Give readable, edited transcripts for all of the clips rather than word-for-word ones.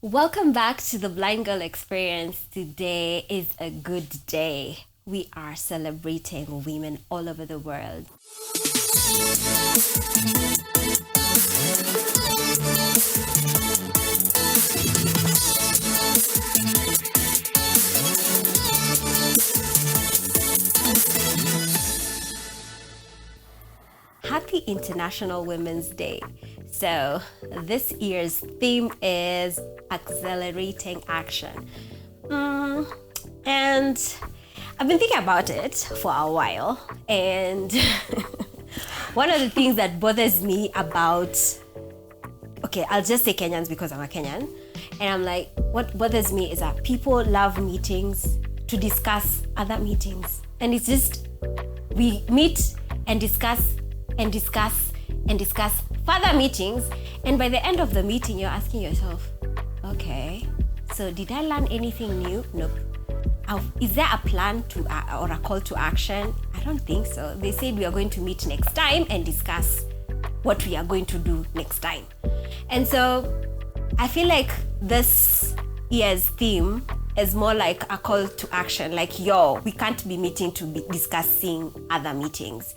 Welcome back to the Blind Girl Experience. Today is a good day. We are celebrating women all over the world. Happy International Women's Day. So this year's theme is accelerating action. And I've been thinking about it for a while. And one of the things that bothers me about, I'll just say Kenyans because I'm a Kenyan. And I'm like, what bothers me is that people love meetings to discuss other meetings. And it's just, we meet and discuss and discuss and discuss further meetings, and by the end of the meeting you're asking yourself, okay, so did I learn anything new? Nope. Is there a plan to or a call to action? I don't think so. They said we are going to meet next time and discuss what we are going to do next time. And so I feel like this year's theme is more like a call to action, like, we can't be meeting to be discussing other meetings.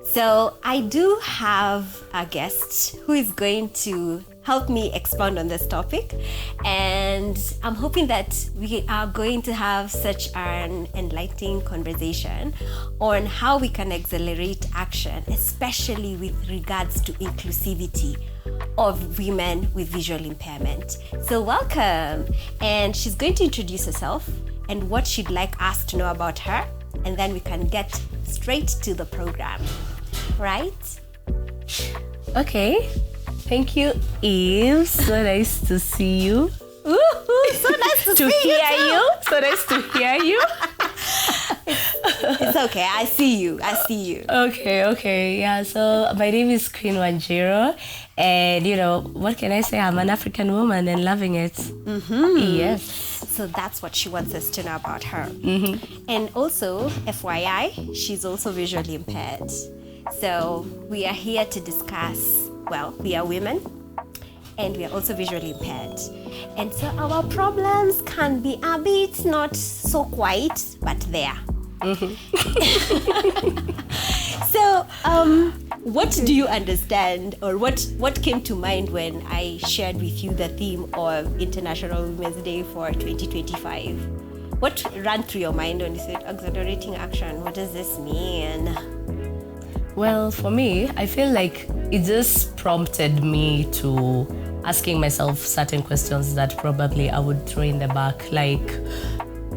So I do have a guest who is going to help me expound on this topic, and I'm hoping that we are going to have such an enlightening conversation on how we can accelerate action, especially with regards to inclusivity of women with visual impairment. So welcome, and she's going to introduce herself and what she'd like us to know about her, and then we can get straight to the program, right? Okay, thank you, Eve. So nice to see you. Ooh, so nice to hear you. So nice to hear you. It's okay, I see you. Okay. Yeah, so my name is Queen Wanjiru, and what can I say? I'm an African woman and loving it. Mm-hmm. Yes. So that's what she wants us to know about her. Mm-hmm. And also, FYI, she's also visually impaired. So we are here to discuss, we are women and we are also visually impaired. And so our problems can be a bit not so quite, but there. Mm-hmm. So, what do you understand, or what came to mind when I shared with you the theme of International Women's Day for 2025? What ran through your mind when you said accelerating action? What does this mean? Well, for me, I feel like it just prompted me to asking myself certain questions that probably I would throw in the back, like,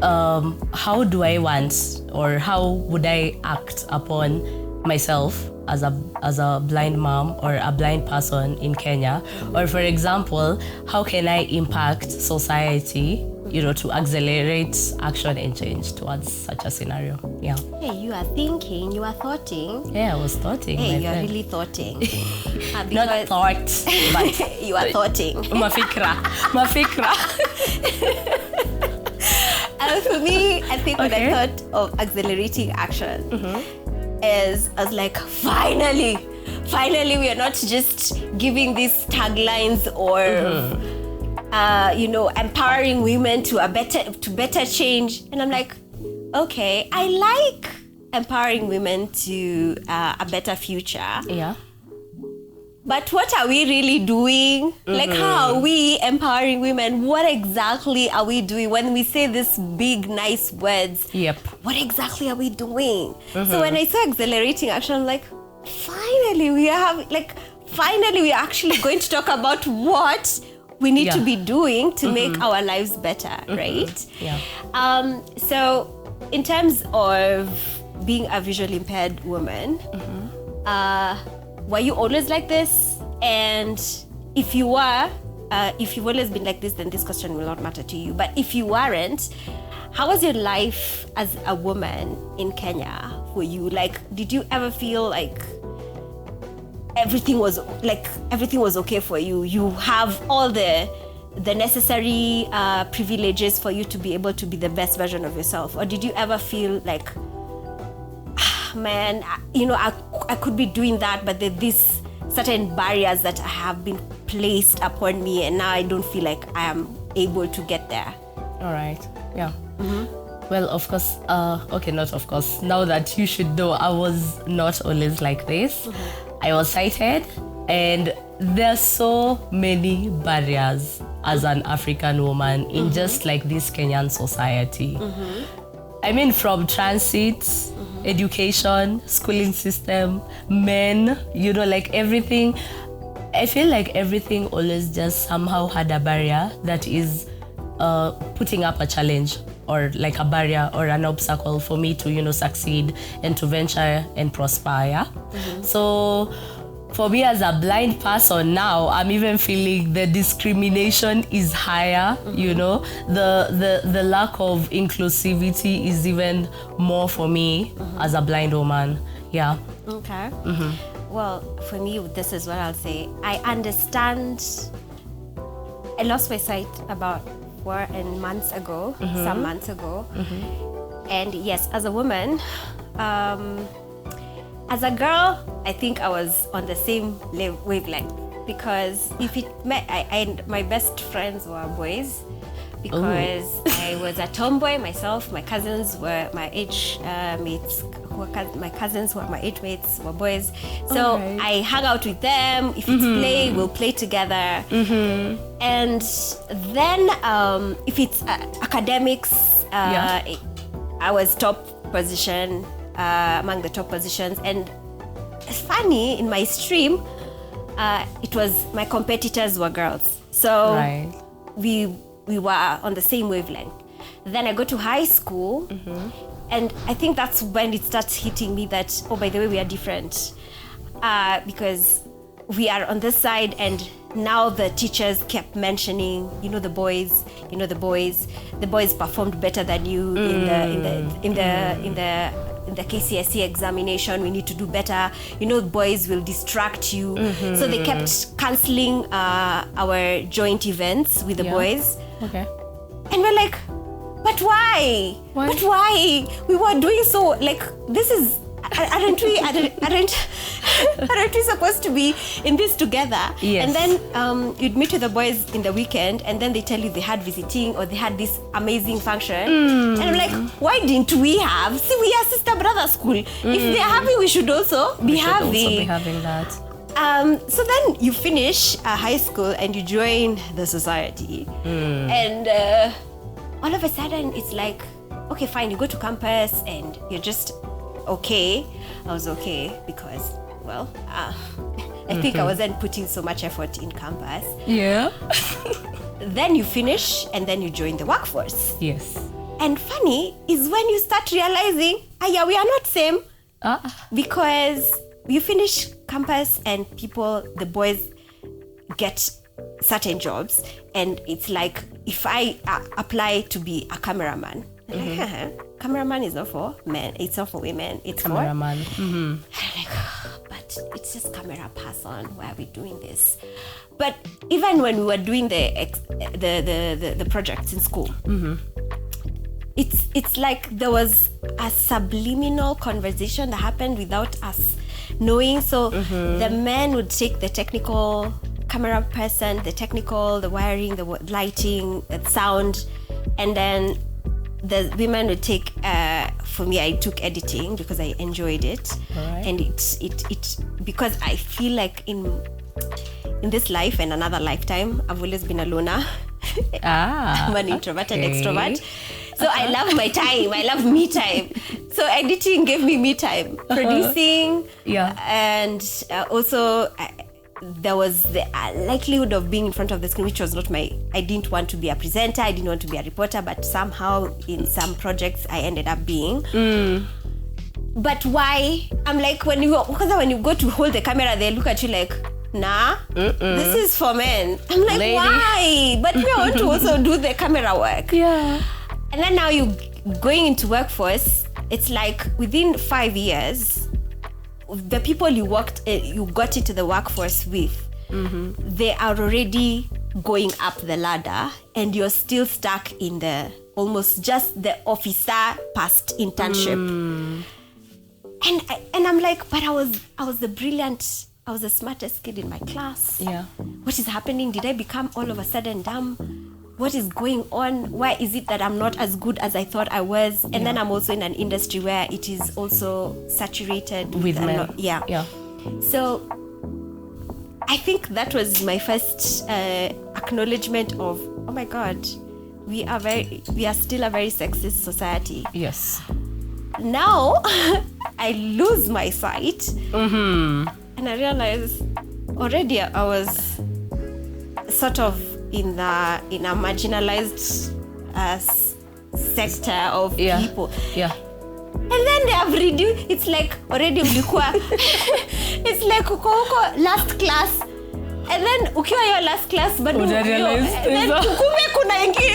how do I want, or how would I act upon myself as a blind mom or a blind person in Kenya? Or for example, how can I impact society, to accelerate action and change towards such a scenario? Yeah. Hey, you are thinking, you are thoughting. Yeah, I was thoughting. Hey, you are really thoughting. Not thought, but you are thoughting. Mafikra. For me, I think when I thought of accelerating action, is I was like, finally we are not just giving these taglines or empowering women to better change. And I'm like, okay, I like empowering women to a better future. Yeah. But what are we really doing? Like, how are we empowering women? What exactly are we doing when we say these big, nice words? Yep. What exactly are we doing? So when I saw accelerating action, I'm like, finally we are actually going to talk about what we need to be doing to make our lives better, right? Yeah. So in terms of being a visually impaired woman, were you always like this? And if you were, if you've always been like this, then this question will not matter to you. But if you weren't, how was your life as a woman in Kenya for you? Like, did you ever feel like everything was okay for you? You have all the necessary privileges for you to be able to be the best version of yourself? Or did you ever feel like, man, I could be doing that, but there's these certain barriers that have been placed upon me, and now I don't feel like I am able to get there. All right. Yeah. Well, of course, not of course. Now that you should know, I was not always like this. I was sighted, and there's so many barriers as an African woman in just like this Kenyan society. I mean, from transit, education, schooling system, men, like everything. I feel like everything always just somehow had a barrier that is putting up a challenge, or like a barrier or an obstacle for me to succeed and to venture and prosper. Yeah. So for me as a blind person now, I'm even feeling the discrimination is higher. The lack of inclusivity is even more for me as a blind woman. Yeah. Okay. Well, for me, this is what I'll say. I understand. I lost my sight about 4 months ago, some months ago. And yes, as a woman, as a girl, I think I was on the same wavelength, because my best friends were boys, because I was a tomboy myself. My cousins were my age mates. My cousins who are my age mates were boys, so I hung out with them. If it's play, we'll play together. And then if it's academics, I was top position, among the top positions. And it's funny, in my stream, it was my competitors were girls, so we were on the same wavelength. Then I go to high school. And I think that's when it starts hitting me that, oh, by the way, we are different. Because we are on this side, and now the teachers kept mentioning, the boys performed better than you in the KCSE examination. We need to do better. Boys will distract you. So they kept canceling our joint events with the boys. Okay. And we're like, but why? But why? We were doing so, like, this is, aren't we supposed to be in this together? Yes. And then you'd meet with the boys in the weekend, and then they tell you they had visiting, or they had this amazing function. And I'm like, why didn't we have? See, we are sister brother school. If they're having, we should also be having that. So then you finish high school and you join the society. And all of a sudden, it's like, okay, fine, you go to campus and you're just okay. I was okay because, well, I think I wasn't putting so much effort in campus. Yeah. Then you finish and then you join the workforce. Yes. And funny is when you start realizing, yeah, we are not same. Because you finish campus and the boys get certain jobs, and it's like, if I apply to be a cameraman, cameraman is not for men, it's not for women, it's cameraman. For but it's just camera person. Why are we doing this? But even when we were doing the projects in school, it's like there was a subliminal conversation that happened without us knowing. So the men would take the technical camera person, the wiring, the lighting, the sound, and then the women would take, for me, I took editing because I enjoyed it. Right. And it because I feel like in this life and another lifetime, I've always been a loner. I'm an introverted extrovert. So I love my time. I love me time. So editing gave me me time. Producing. Yeah. And also, there was the likelihood of being in front of the screen, which was not I didn't want to be a presenter, I didn't want to be a reporter, but somehow in some projects I ended up being. But why? I'm like, when you go to hold the camera, they look at you like, nah, this is for men. I'm like, lady. Why? But we want to also do the camera work. Yeah. And then now you going into workforce, it's like within 5 years, the people you got into the workforce with, they are already going up the ladder, and you're still stuck in the almost just the officer past internship. And I'm like, but I was the brilliant I was the smartest kid in my class. Yeah. What is happening? Did I become all of a sudden dumb? What is going on? Why is it that I'm not as good as I thought I was? And then I'm also in an industry where it is also saturated With men. Yeah. So I think that was my first acknowledgement of, oh my God, we are still a very sexist society. Yes. Now I lose my sight, and I realize already I was sort of in a marginalized sector of people. Yeah. And then they have reduced. It's like already mlikuwa. It's like uko last class. And then ukiwa your last class but then kumbe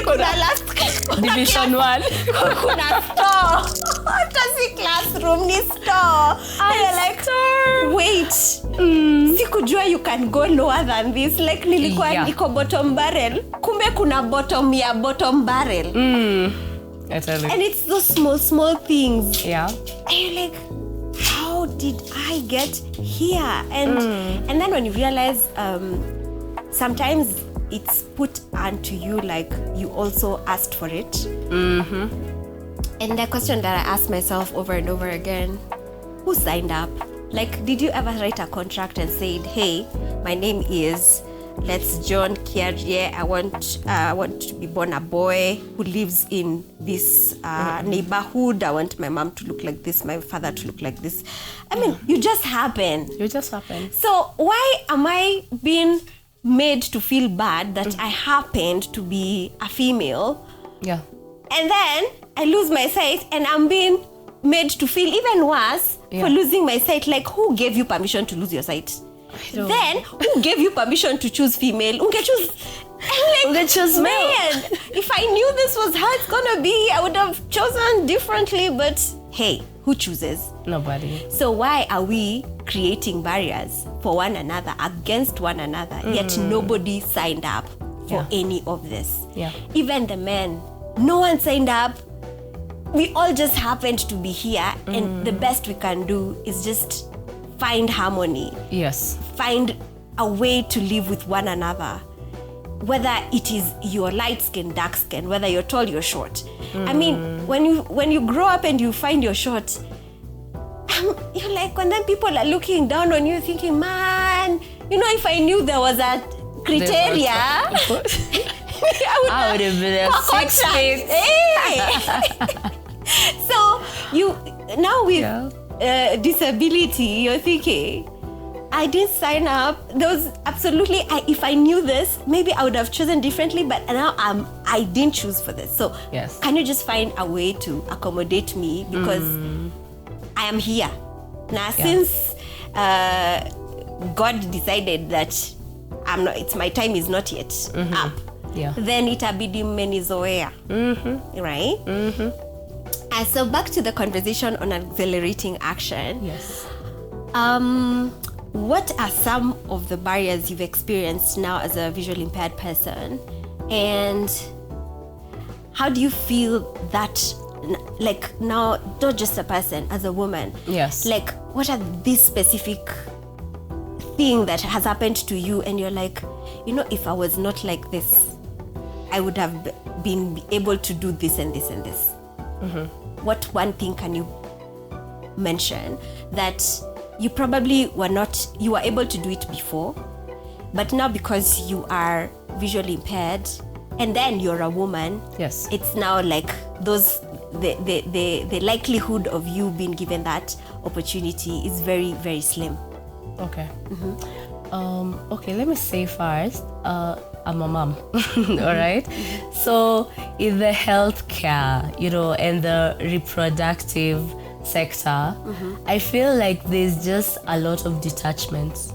kuna last division 1 kuna store. Hata si classroom ni store. And you're like, wait. Sikujua you can go lower than this. Like nilikuwa niko bottom barrel. Kumbe kuna bottom ya bottom barrel. And it's those small things. Yeah. And you're like, how did I get here? And then when you realize sometimes it's put onto you like you also asked for it. And the question that I ask myself over and over again, who signed up? Like, did you ever write a contract and said, hey, my name is, let's John Kiarie, I want to be born a boy who lives in this neighborhood. I want my mom to look like this, my father to look like this. I mean, you just happen. So why am I being made to feel bad that I happened to be a female? Yeah. And then I lose my sight and I'm being made to feel even worse for losing my sight. Like, who gave you permission to lose your sight? Then who gave you permission to choose female? Unge choose male. If I knew this was how it's gonna be, I would have chosen differently. But hey, who chooses? Nobody. So why are we creating barriers for one another, against one another, yet nobody signed up for any of this? Yeah. Even the men, no one signed up. We all just happened to be here, and the best we can do is just find harmony. Yes. Find a way to live with one another. Whether it is your light skin, dark skin, whether you're tall, you're short. I mean, when you grow up and you find you're short, you're like, when then people are looking down on you thinking, man, if I knew there was a criteria, I would have been a 6 feet. Hey. So now with disability, you're thinking, I didn't sign up. There was absolutely, if I knew this, maybe I would have chosen differently, but now I didn't choose for this. So can you just find a way to accommodate me? Because I am here. Now, since God decided that my time is not yet up, then itabidi mmenizoea. Right? And so back to the conversation on accelerating action. Yes. What are some of the barriers you've experienced now as a visually impaired person? And how do you feel that, like, now, not just a person, as a woman? Yes. Like, what are these specific thing that has happened to you and you're like, if I was not like this, I would have been able to do this and this and this. What one thing can you mention that you probably you were able to do it before, but now because you are visually impaired and then you're a woman, it's now like the likelihood of you being given that opportunity is very, very slim. Okay. Okay, let me say first, I'm a mom, all right? So in the healthcare, and the reproductive sector, I feel like there's just a lot of detachment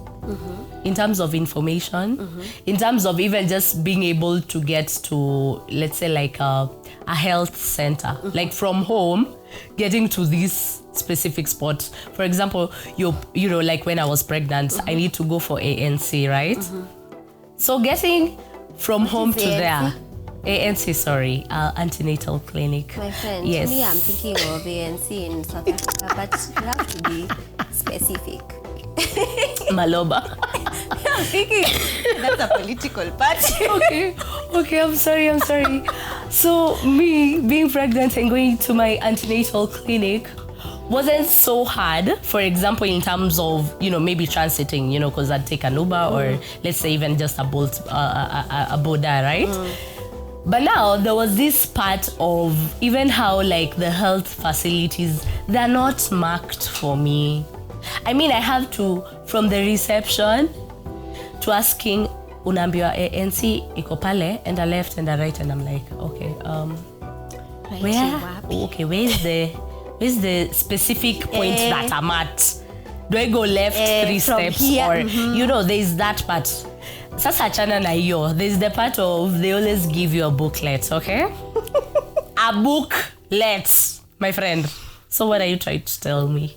in terms of information, in terms of even just being able to get to, let's say, like a health center, like from home, getting to this specific spot. For example, like when I was pregnant, I need to go for ANC, right? So getting from home to there, ANC, sorry, antenatal clinic. My friend, yes. Me, I'm thinking of ANC in South Africa, but you have to be specific. Maloba. I'm thinking that's a political party. Okay, I'm sorry. So me being pregnant and going to my antenatal clinic wasn't so hard, for example, in terms of, maybe transiting, because I'd take an Uber or let's say even just a boda, right? But now there was this part of even how like the health facilities, they're not marked for me. I mean, I have to, from the reception to asking, unaambiwa ANC iko pale, and a left and a right, and I'm like, okay, where's the specific point that I'm at? Do I go left 3 steps here? Or there's that part. Sasa achana na hiyo. There's the part of they always give you a booklet, okay? A booklet, my friend. So what are you trying to tell me?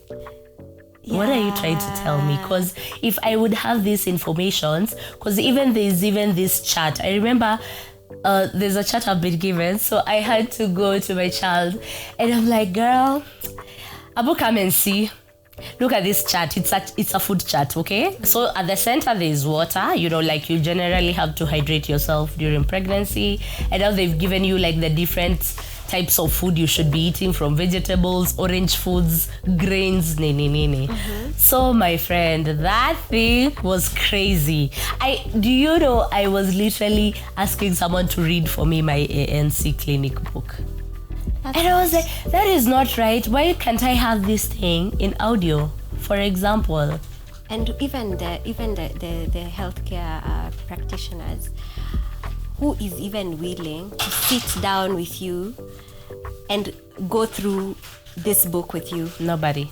Yeah. What are you trying to tell me? Because if I would have these informations, because there's this chart. I remember there's a chart I've been given, so I had to go to my child, and I'm like, girl, Abu, come and see. Look at this chart. It's a food chart, okay? So at the center there's water. Like you generally have to hydrate yourself during pregnancy, and now they've given you like the different types of food you should be eating, from vegetables, orange foods, grains, So my friend, that thing was crazy. I was literally asking someone to read for me my ANC clinic book. And I was like, that is not right. Why can't I have this thing in audio, for example? And even the healthcare practitioners, who is even willing to sit down with you and go through this book with you? Nobody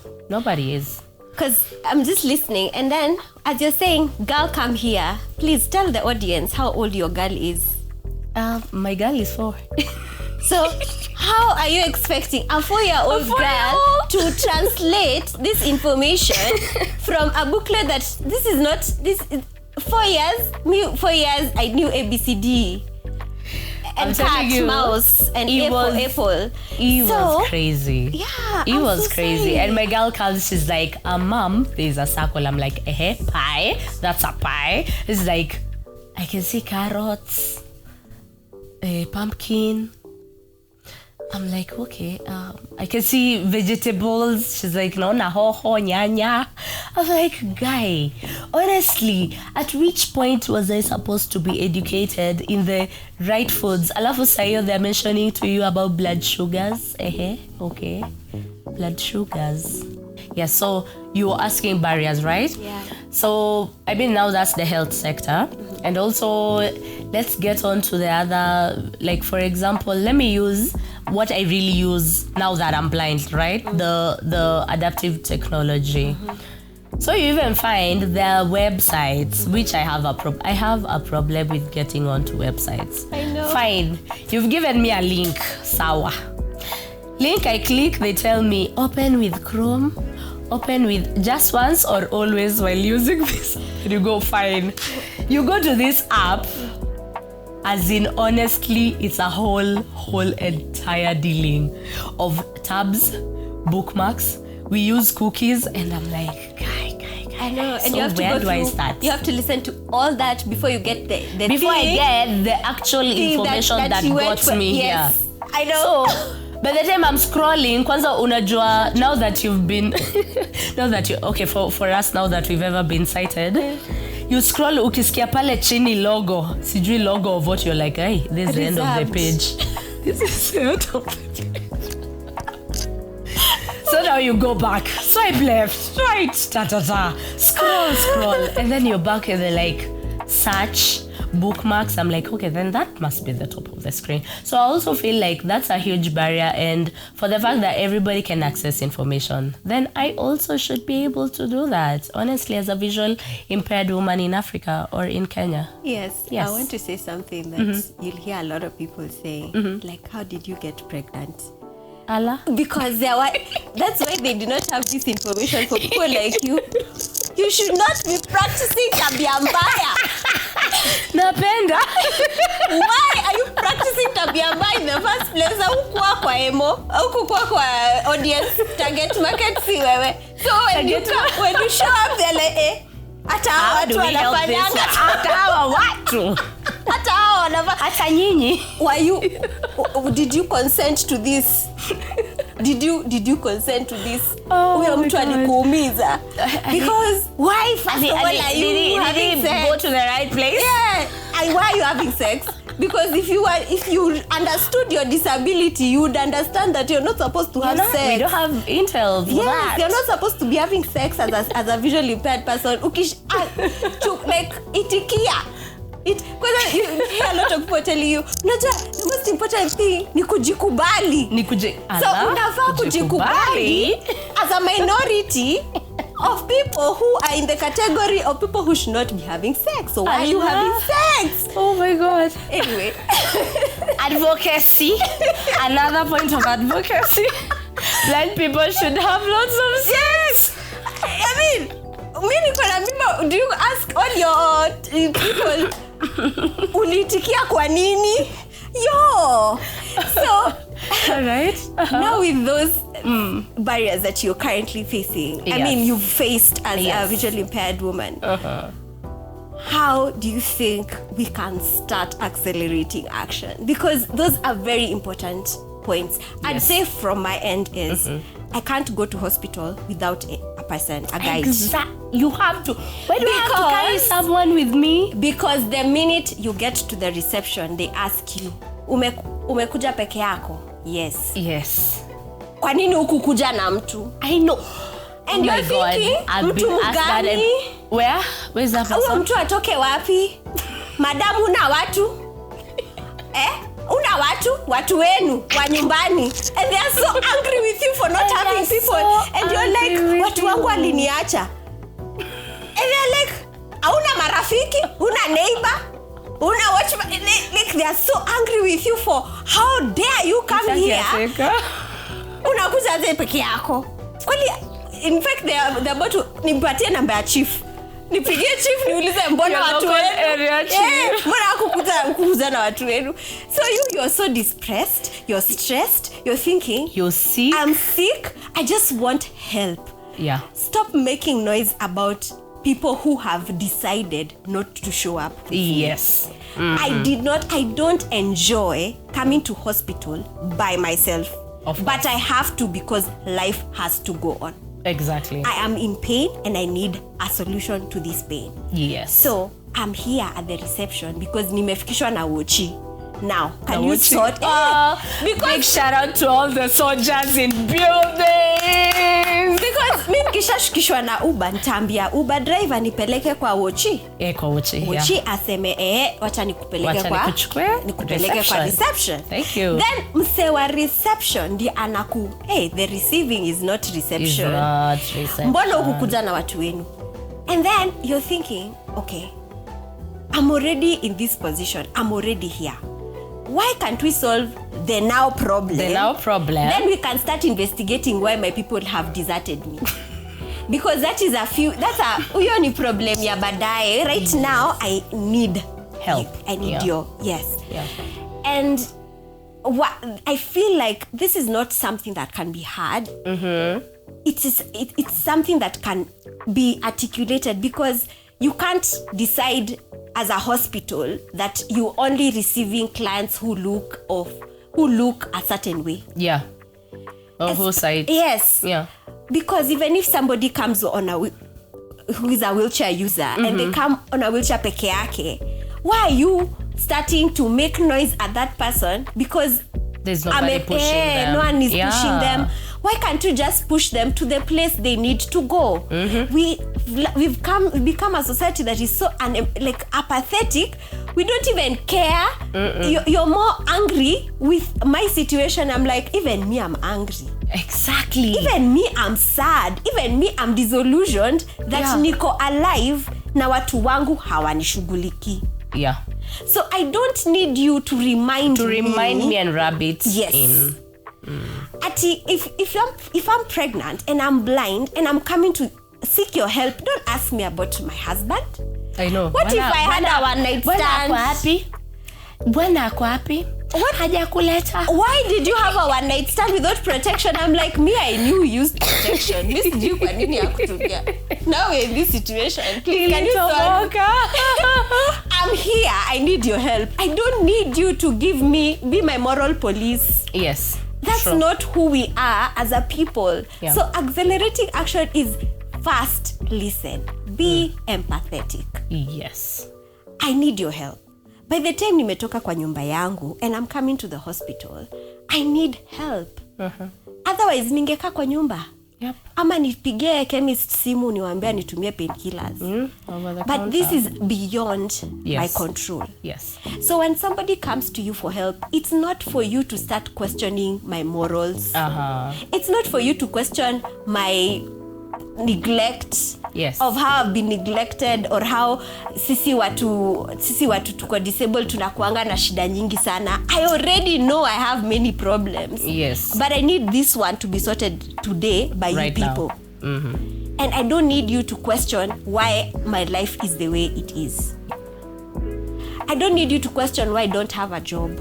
is. Because I'm just listening, and then as you're saying, girl, come here, please tell the audience how old your girl is. My girl is 4. So how are you expecting a 4-year-old girl to translate this information from a booklet that this is not, this is 4 years? 4 years, I knew ABCD. And cat, mouse, and apple. It was crazy. Yeah, it was so crazy. Sorry. And my girl comes, she's like, Mom, there's a circle. I'm like, pie? That's a pie. It's like, I can see carrots, pumpkin. I'm like, okay, I can see vegetables. She's like, no, hoho, nyanya. I'm like, guy, honestly, at which point was I supposed to be educated in the right foods? Alafu sayo, they're mentioning to you about blood sugars. Okay. Blood sugars. Yeah, so you were asking barriers, right? Yeah. So, I mean, now that's the health sector. And also, let's get on to the other, like, for example, let me use what I really use now that I'm blind, right? The adaptive technology. So you even find there are websites, which I have a problem with getting onto websites. I know. Fine. You've given me a link, sawa. Link I click, they tell me open with Chrome, open with just once or always while using this. You go fine. You go to this app, as in honestly, it's a whole entire dealing of tabs, bookmarks. We use cookies, and I'm like, guy. I know, so and you have to where go do through, I start? You have to listen to all that before you get the before I get the actual information that got me here. I know. So, by the time I'm scrolling, kwanza unajua, now that you've been, okay, for us now that we've ever been cited, you scroll, ukisikia pale chini logo, sijui logo of what, you're like, hey, this is the end of the page. This is the end of the page. So now you go back, swipe left, right, scroll, and then you're back and they're like, search, bookmarks. I'm like, okay, then that must be the top of the screen. So I also feel like that's a huge barrier, and for the fact that everybody can access information, then I also should be able to do that, honestly, as a visual impaired woman in Africa or in Kenya. Yes. I want to say something that you'll hear a lot of people say, like, how did you get pregnant? Allah. Because that's why they do not have this information for people like you. You should not be practicing tabia mbaya. Napenda. Why are you practicing tabia mbaya in the first place? Haukuwa kwa emo, haukuwa kwa audience target market, si wewe. So when you show up they're like hata watu wanafanyanga hata watu hata nyinyi did you consent to this? Did you consent to this? Huyo mtu alikuumiza. Because why first of all are you having sex? Go to the right place? Yeah. And why are you having sex? Because if you understood your disability, you would understand that you're not supposed to have sex. We don't have intel for that. You're not supposed to be having sex as a visually impaired person. Like itikia. Because you hear a lot of people telling you, the most important thing ni kujikubali. So unafaa kujikubali as a minority of people who are in the category of people who should not be having sex. So why are you having sex? Oh my God. Anyway. Advocacy. Another point of advocacy. Blind people should have lots of sex. I mean, do you ask all your people ulitikia kwa nini? Yo. So all right. Now with those barriers that you're currently facing, yes. I mean you've faced as a visually impaired woman, how do you think we can start accelerating action? Because those are very important points. I'd say from my end is I can't go to hospital without a person, a guide. You have to. Why do I have to carry someone with me? Because the minute you get to the reception, they ask you, umekuja peke yako? Yes. Kwa nini hukukuja na mtu? I know. And you're thinking, mtu mgani? Where's that person? Huyo mtu atoke wapi? Madam, una watu? Una watu wenu wa nyumbani, and they are so angry with you for not having people, and you're like, watu wangu aliniacha. And they're like, hauna marafiki, una neighbor, una watchman. Like they are so angry with you for how dare you come here. Unakuja zile peke yako. Kwani in fact they are about to nipatie namba ya chief. Nipigie chief niulize mbona watu wenu. Mbona kukuza na watu wenu. So you're so depressed, you're stressed, you're thinking, you're sick. I'm sick, I just want help. Yeah. Stop making noise about people who have decided not to show up. Yes. I don't enjoy coming to hospital by myself. But I have to because life has to go on. Exactly. I am in pain and I need a solution to this pain. Yes. So I'm here at the reception because nimefikishwa na wochi. Now, can you sort? Because big shout out to all the soldiers in buildings. Because mimi nikishashukishwa na Uber, nitaambia Uber driver nipeleke kwa wochi. Kwa wochi. Wochi aseme wacha nikupeleke kwa reception. Thank you. Then msewa reception ndi anaku, the receiving is not reception. Mbona ukukuja na watu wenu? And then you're thinking, okay, I'm already in this position. I'm already here. Why can't we solve the now problem? Then we can start investigating why my people have deserted me. Because that's huyo ni problem ya baadaye. Right now, I need help. I need yes. Yeah. And I feel like this is not something that can be hard. It's something that can be articulated because you can't decide as a hospital that you're only receiving clients who look a certain way. Yeah. On whose side? Yes. Yeah. Because even if somebody comes who is a wheelchair user and they come on a wheelchair peke yake, why are you starting to make noise at that person? Because there's nobody pushing them. No one is pushing them. Why can't you just push them to the place they need to go? We've become a society that is so apathetic. We don't even care. You're more angry with my situation. I'm like, even me, I'm angry. Exactly. Even me, I'm sad. Even me, I'm disillusioned that niko alive na watu wangu hawanishughuliki. Yeah. So I don't need you to remind me and rabbit in. Ati, if I'm pregnant and I'm blind and I'm coming to seek your help, don't ask me about my husband. I know. What if I had a one night stand? Bwana ako wapi? What? Hajakuleta. Why did you have a one night stand without protection? I'm like, me, I knew you used protection. Miss you kwa nini hakutumia? Now we're in this situation. Please, can you solve? I'm here. I need your help. I don't need you to be my moral police. Yes. That's not who we are as a people. Yeah. So accelerating action is first listen. Be empathetic. Yes. I need your help. By the time nimetoka kwa nyumba yangu and I'm coming to the hospital, I need help. Otherwise ningekaa kwa nyumba. Yep. Ama nipigie chemist simu niwaambia nitumie painkillers. But this is beyond my control. Yes. So when somebody comes to you for help, it's not for you to start questioning my morals. It's not for you to question my neglect of how I've been neglected or how sisi watu tuko disabled tunakuanga na shida nyingi sana. I already know I have many problems. Yes. But I need this one to be sorted today by you people. And I don't need you to question why my life is the way it is. I don't need you to question why I don't have a job.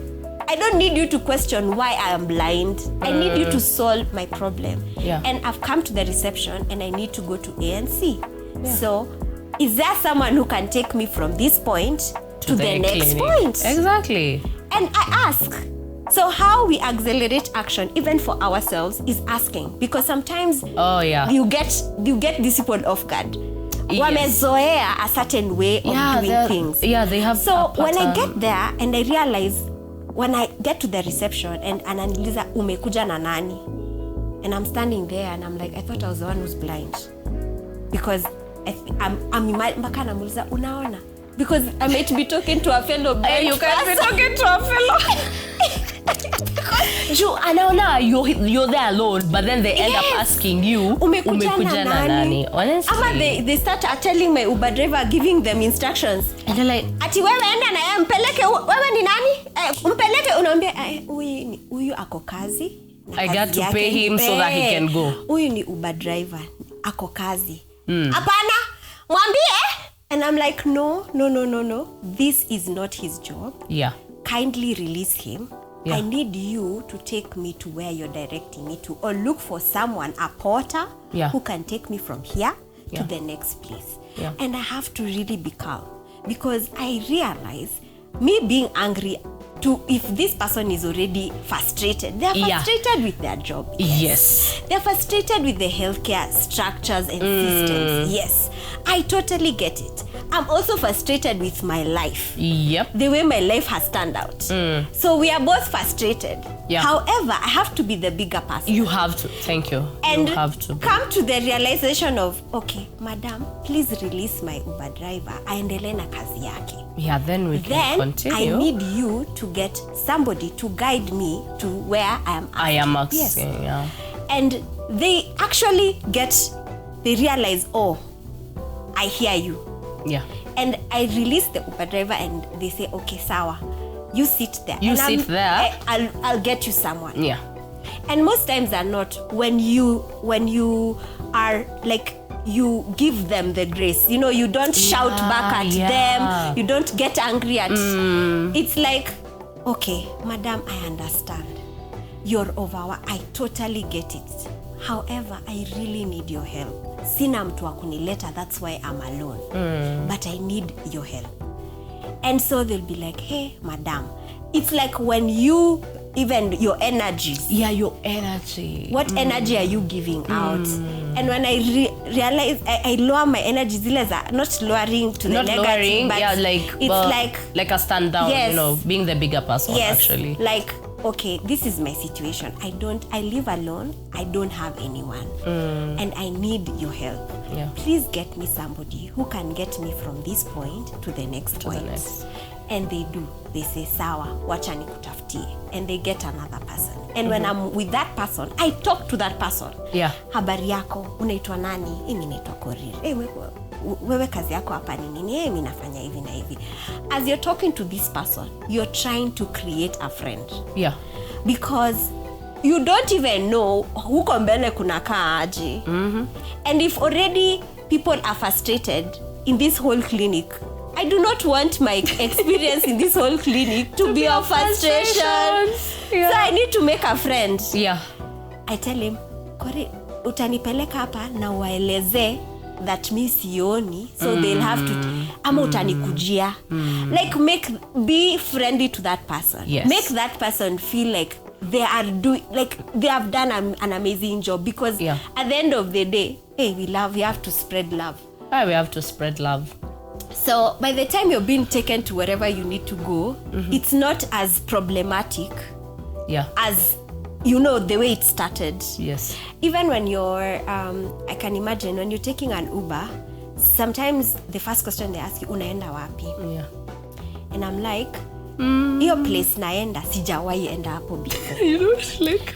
I don't need you to question why I am blind. I need you to solve my problem. And I've come to the reception and I need to go to ANC. So, is there someone who can take me from this point to the next point? Exactly. And I ask. So how we accelerate action, even for ourselves, is asking. Because sometimes you get these people off guard. Wamezoea a certain way of doing things. Yeah, they have. So when I get there and I realize, when I get to the reception and ananiuliza umekuja na nani, and I'm standing there and I'm like, I thought I was the one who's blind, because I'm mpaka namuuliza unaona, because I might be talking to a fellow blind. You can't be talking to a fellow. Anaona you're there alone, but then they end up asking you umekuja na nani. Honestly, ama they start telling my Uber driver, giving them instructions, and they're like, ati wewe enda na yeye mpeleke, wewe ni nani, mpeleke, unaambia huyu ako kazi, I got to pay him so that he can go. Huyu ni Uber driver, ako kazi. Hapana, mwambie. And I'm like, no, this is not his job. Kindly release him. I need you to take me to where you're directing me to, or look for someone, a porter, who can take me from here to the next place. And I have to really be calm, because I realize me being angry if this person is already frustrated, they're frustrated with their job. Yes. They're frustrated with the healthcare structures and systems. Yes. I totally get it. I'm also frustrated with my life. The way my life has turned out. So we are both frustrated. However, I have to be the bigger person. You have to. Thank you. And you have to come to the realization of, okay, madam, please release my Uber driver. Aendelee na kazi yake. Then we can continue. I need you to get somebody to guide me to where I am asking. And they actually they realize, oh, I hear you. And I release the Uber driver and they say, okay, sawa, you sit there. I'll get you someone. And most times they're not. When you are like, you give them the grace, you don't shout back at them, you don't get angry at it's like, okay, madam, I understand, you're overworked, I totally get it, however, I really need your help. Sina mtu wa kunileta, that's why I'm alone, but I need your help. And so they'll be like, hey, madam, it's like when you, even your energies. Your energy. What energy are you giving out? And when I realize, I lower my energy, not lowering to not the negative, lowering, but it's like a stand down, being the bigger person, actually. Like, okay, this is my situation. I live alone. I don't have anyone. And I need your help. Please get me somebody who can get me from this point to the next point. And they do. They say, sawa, wacha nikutafutie. And they get another person. And when I'm with that person, I talk to that person. Habari yako, unaitwa nani? Mimi naitwa Korir. Wewe kazi yako hapa ni nini? Mimi nafanya hivi na hivi. As you're talking to this person, you're trying to create a friend. Because you don't even know huko mbele kunakaa aje. And if already people are frustrated in this whole clinic, I do not want my experience in this whole clinic to be of frustration. Yeah. So I need to make a friend. Yeah. I tell him, Kori, utanipeleka hapa na waeleze that mi sioni, so they'll have to, ama utanikujia. Like be friendly to that person. Yes. Make that person feel like they have done an amazing job, because at the end of the day, hey, we have to spread love. We have to spread love. So by the time you're being taken to wherever you need to go, it's not as problematic as the way it started. Yes. Even when you're I can imagine when you're taking an Uber, sometimes the first question they ask you, unaenda wapi? Yeah. And I'm like, hiyo place naenda sijawahi enda hapo before. You don't like,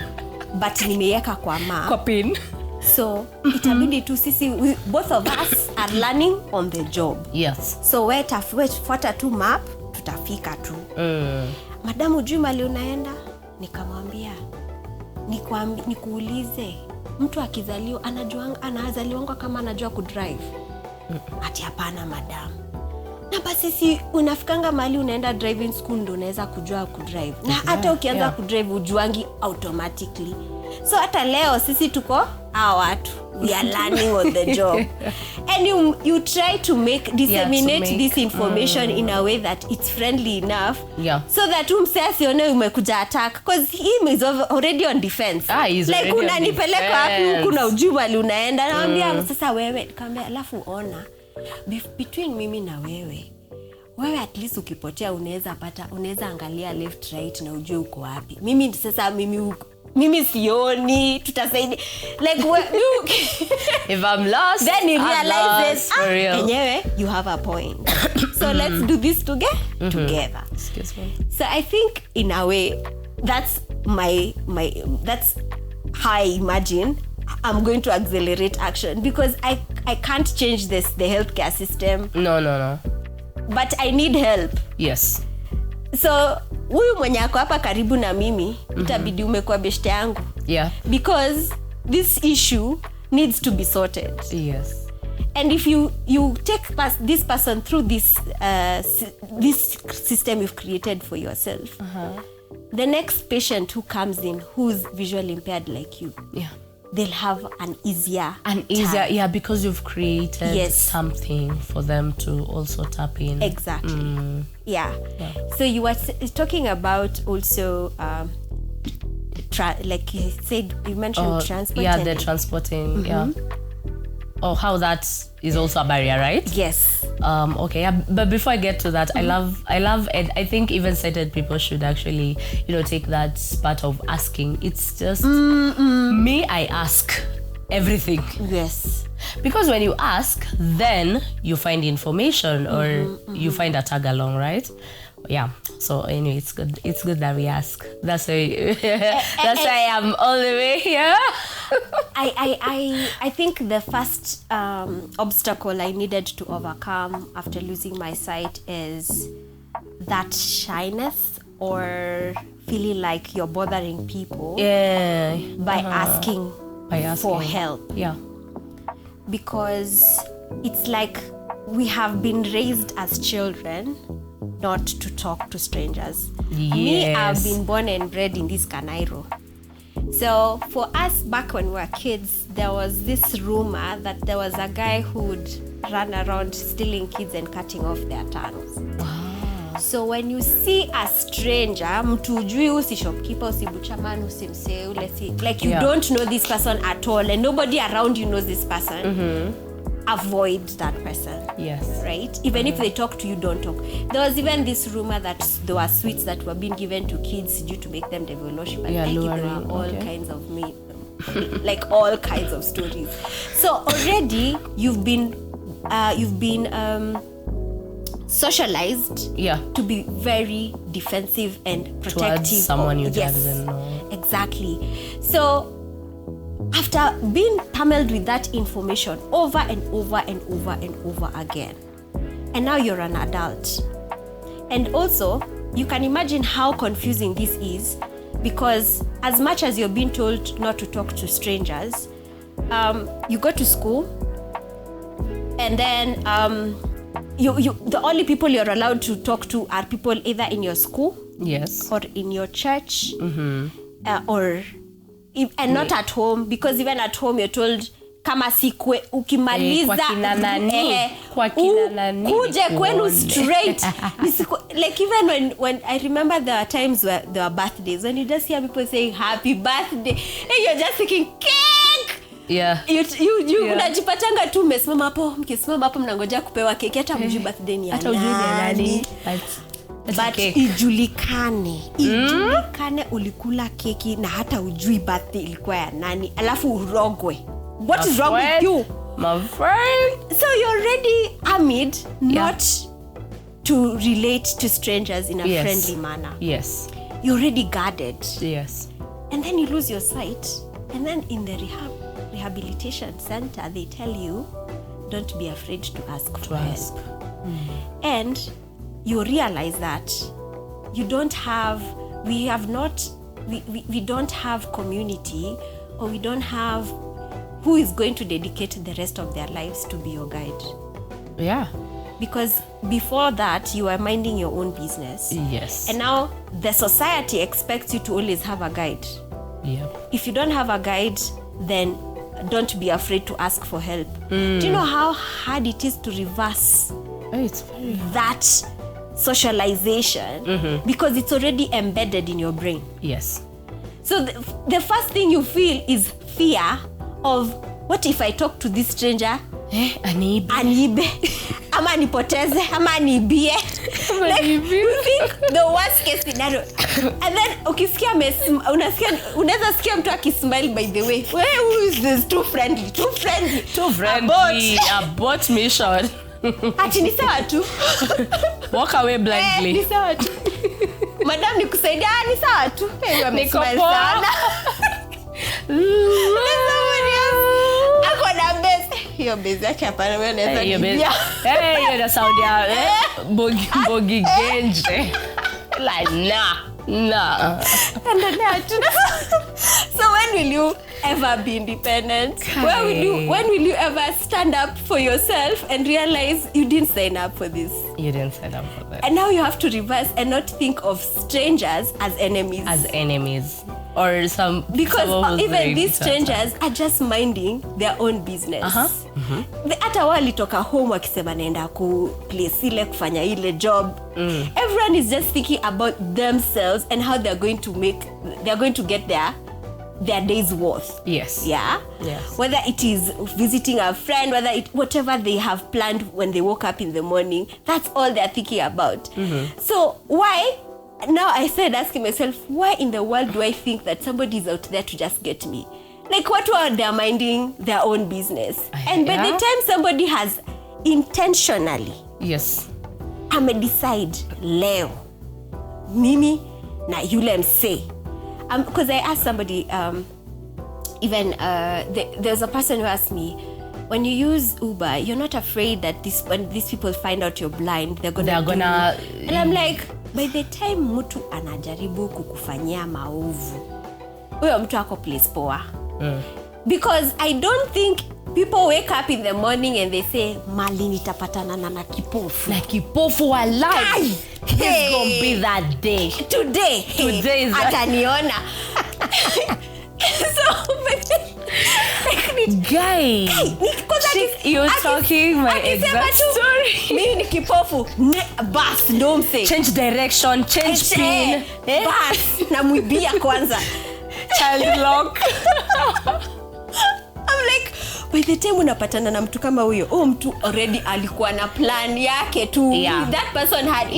but nimeweka kwa map. Kwa pin. So itabidi tu sisi, both of us are learning on the job. Yes. So fuata tu map, tutafika tu. Madamu Juma leo unaenda? Nikamwambia, nikuulize, mtu akizaliwa anazaliwa kama anajua kudrive? Ati hapana madam. Na basi si unafikanga mahali unaenda driving school ndio unaweza kujua kudrive. Na hata ukianza kudrive ujuangi automatically. So hata leo sisi tuko watu, we are learning on the job. And you try to disseminate this information in a way that it's friendly enough, so that umse asione umekuja attack, because he is already on defense. Like unanipeleka wapi, kuna ujua li unaenda, naambia sasa wewe, nikamwambia alafu ona between mimi na wewe at least ukipotea unaweza angalia left right na ujue uko wapi. Mimi sioni, tutasaidia. Like if I'm lost, then you realize enyewe you have a point. So let's do this together. Excuse me. So I think in a way that's that's how I imagine I'm going to accelerate action, because I can't change the healthcare system. No. But I need help. Yes. So huyu mwenye ako hapa karibu na mimi itabidi umekuwa beshte yangu. Yeah. Because this issue needs to be sorted. Yes. And if you take this person through this system you've created for yourself, the next patient who comes in who's visually impaired like you, they'll have an easier time. Because you've created something for them to also tap in. Exactly. Yeah. So you were talking about also like you said, you mentioned transport. The transporting. Yeah. Oh, how that is also a barrier, right? Yes. Okay. Yeah. But before I get to that, I love I think even sighted people should actually, take that part of asking. It's just me. I ask everything. Yes. Because when you ask, then you find information or you find a tag along, right? Yeah. So anyway, it's good. It's good that we ask. That's why. That's why I'm all the way here. I think the first obstacle I needed to overcome after losing my sight is that shyness or feeling like you're bothering people. By asking for help. Yeah. Because it's like we have been raised as children not to talk to strangers. Yes. Me, I've been born and bred in this Kanairo. So for us back when we were kids, there was this rumor that there was a guy who would run around stealing kids and cutting off their tongues. Wow. So when you see a stranger, mtu ujui usi shopkeeper, usi butcherman, usi msee, like you don't know this person at all and nobody around you knows this person, avoid that person. Yes. Right? Even if they talk to you, don't talk. There was even this rumor that there were sweets that were being given to kids due to make them develop. But there were all kinds of like all kinds of stories. So already you've been socialized to be very defensive and protective towards someone you doesn't know. Exactly. So after being pummeled with that information over and over and over and over again, and now you're an adult, and also you can imagine how confusing this is, because as much as you're being told not to talk to strangers, you go to school and then the only people you're allowed to talk to are people either in your school, yes, or in your church, and not at home, because even at home you're told kama sikwe ukimaliza kuje kwenu straight. Like even when I remember there are times where there are birthdays when you just hear people saying happy birthday and you're just thinking cake. Yeah. You unajipatanga tu mmesimama hapo mnangoja kupewa keki hata mjui birthday ni nani. But ijulikane ulikula keki na hata ujui birthday ilikuwa ya nani, alafu urogwe. What is wrong with you, my friend? So you're already amid not to relate to strangers in a friendly manner. Yes. You're already guarded. Yes. And then you lose your sight. And then in the rehabilitation center, they tell you, don't be afraid to ask for help. And you realize that we don't have community, or we don't have who is going to dedicate the rest of their lives to be your guide. Yeah. Because before that, you are minding your own business. Yes. And now the society expects you to always have a guide. Yeah. If you don't have a guide, then don't be afraid to ask for help. Do you know how hard it is to reverse that socialization? Because it's already embedded in your brain. Yes. So the first thing you feel is fear of, what if I talk to this stranger? Anibe. Ama nipoteze, ama anibie. Like, you think the worst case scenario. And then ukisikia unaweza sikia mtu akismile, by the way. Who is this? Too friendly. Abort mission. Ati ni sawa tu. Walk away blindly. Ni sawa tu. Madam nikusaidia, ni sawa tu. Niko poa. Ako na base. Hiyo base yake hapana, wewe unaweza kibia. Hiyo na sound ya bogi genje. Like nah. So when will you ever be independent? When will you ever stand up for yourself and realize you didn't sign up for this? You didn't sign up for that. And now you have to reverse and not think of strangers as enemies. Or some, because even these strangers are just minding their own business. Hata walitoka home wakisema naenda ku place ile kufanya ile job. Everyone is just thinking about themselves and how they're going to get their day's worth. Yes. Yeah. Yes. Whether it is visiting a friend, whatever they have planned when they woke up in the morning, that's all they're thinking about. So why? Now I started asking myself, why in the world do I think that somebody is out there to just get me? Like, what are they minding their own business? And by the time somebody has intentionally decide leo mimi na yule mse, because I asked somebody, there's a person who asked me, when you use Uber, you're not afraid that when these people find out you're blind, they're gonna and I'm like, by the time mtu anajaribu kukufanyia maovu, huyo mtu ako place poa. Because I don't think people wake up in the morning and they say, mali nitapatana na kipofu. Na kipofu alive. It's gonna be that day. Today is ataniona. So guy, you're talking my exact story. Mimi ni kipofu, bas don't say. Change direction, change pin. Bas na mwibia kwanza. Child lock. I'm like, by the time unapatana na mtu kama huyo, mtu already alikuwa na plan yake tu. That person had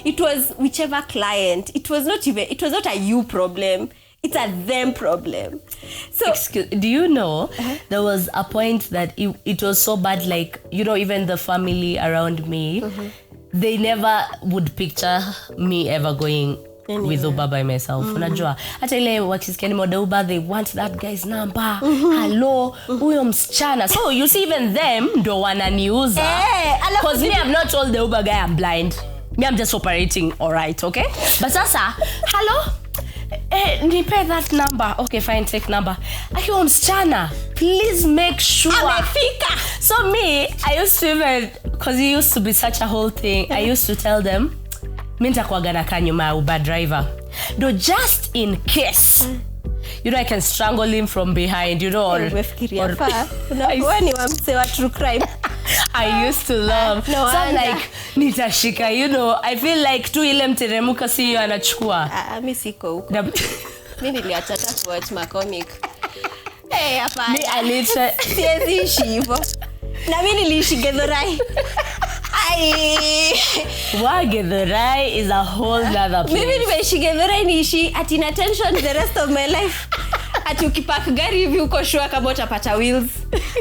it was whichever client. It was not a you problem. It's a them problem. So, do you know, there was a point that it was so bad, like, even the family around me, they never would picture me ever going with Uber by myself. Unajua, hata ile wakisikia ni Uber, they want that guy's number. Hello, huyo msichana. So you see, even them ndo wananiuza. Because me, I'm not told the Uber guy I'm blind. Me, I'm just operating all right, okay? But sasa, hello? Nipe that number. Okay, fine, take number. Akiwa msichana, please make sure amefika. So me, I used to even because it used to be such a whole thing. I used to tell them, mi nitakuwaga nakaa nyuma ya Uber driver. No, just in case. You know, I can strangle him from behind, you know, or Unawani wa mse wa true crime. I used to love. No, so I'm like, nitashika, you know, I feel like tu ile mteremuka siyo anachukua. Mi siko huko. Mi niliacha kuwatch ma comic. Hapana. Mi alita. Siwezi ishi hivyo. Na mi niliishi Githurai. Githurai is a whole other place. Mimi nimeishi Githurai niishi at inattention the rest of my life. Ati ukipark gari hivi uko sure kama utapata wheels.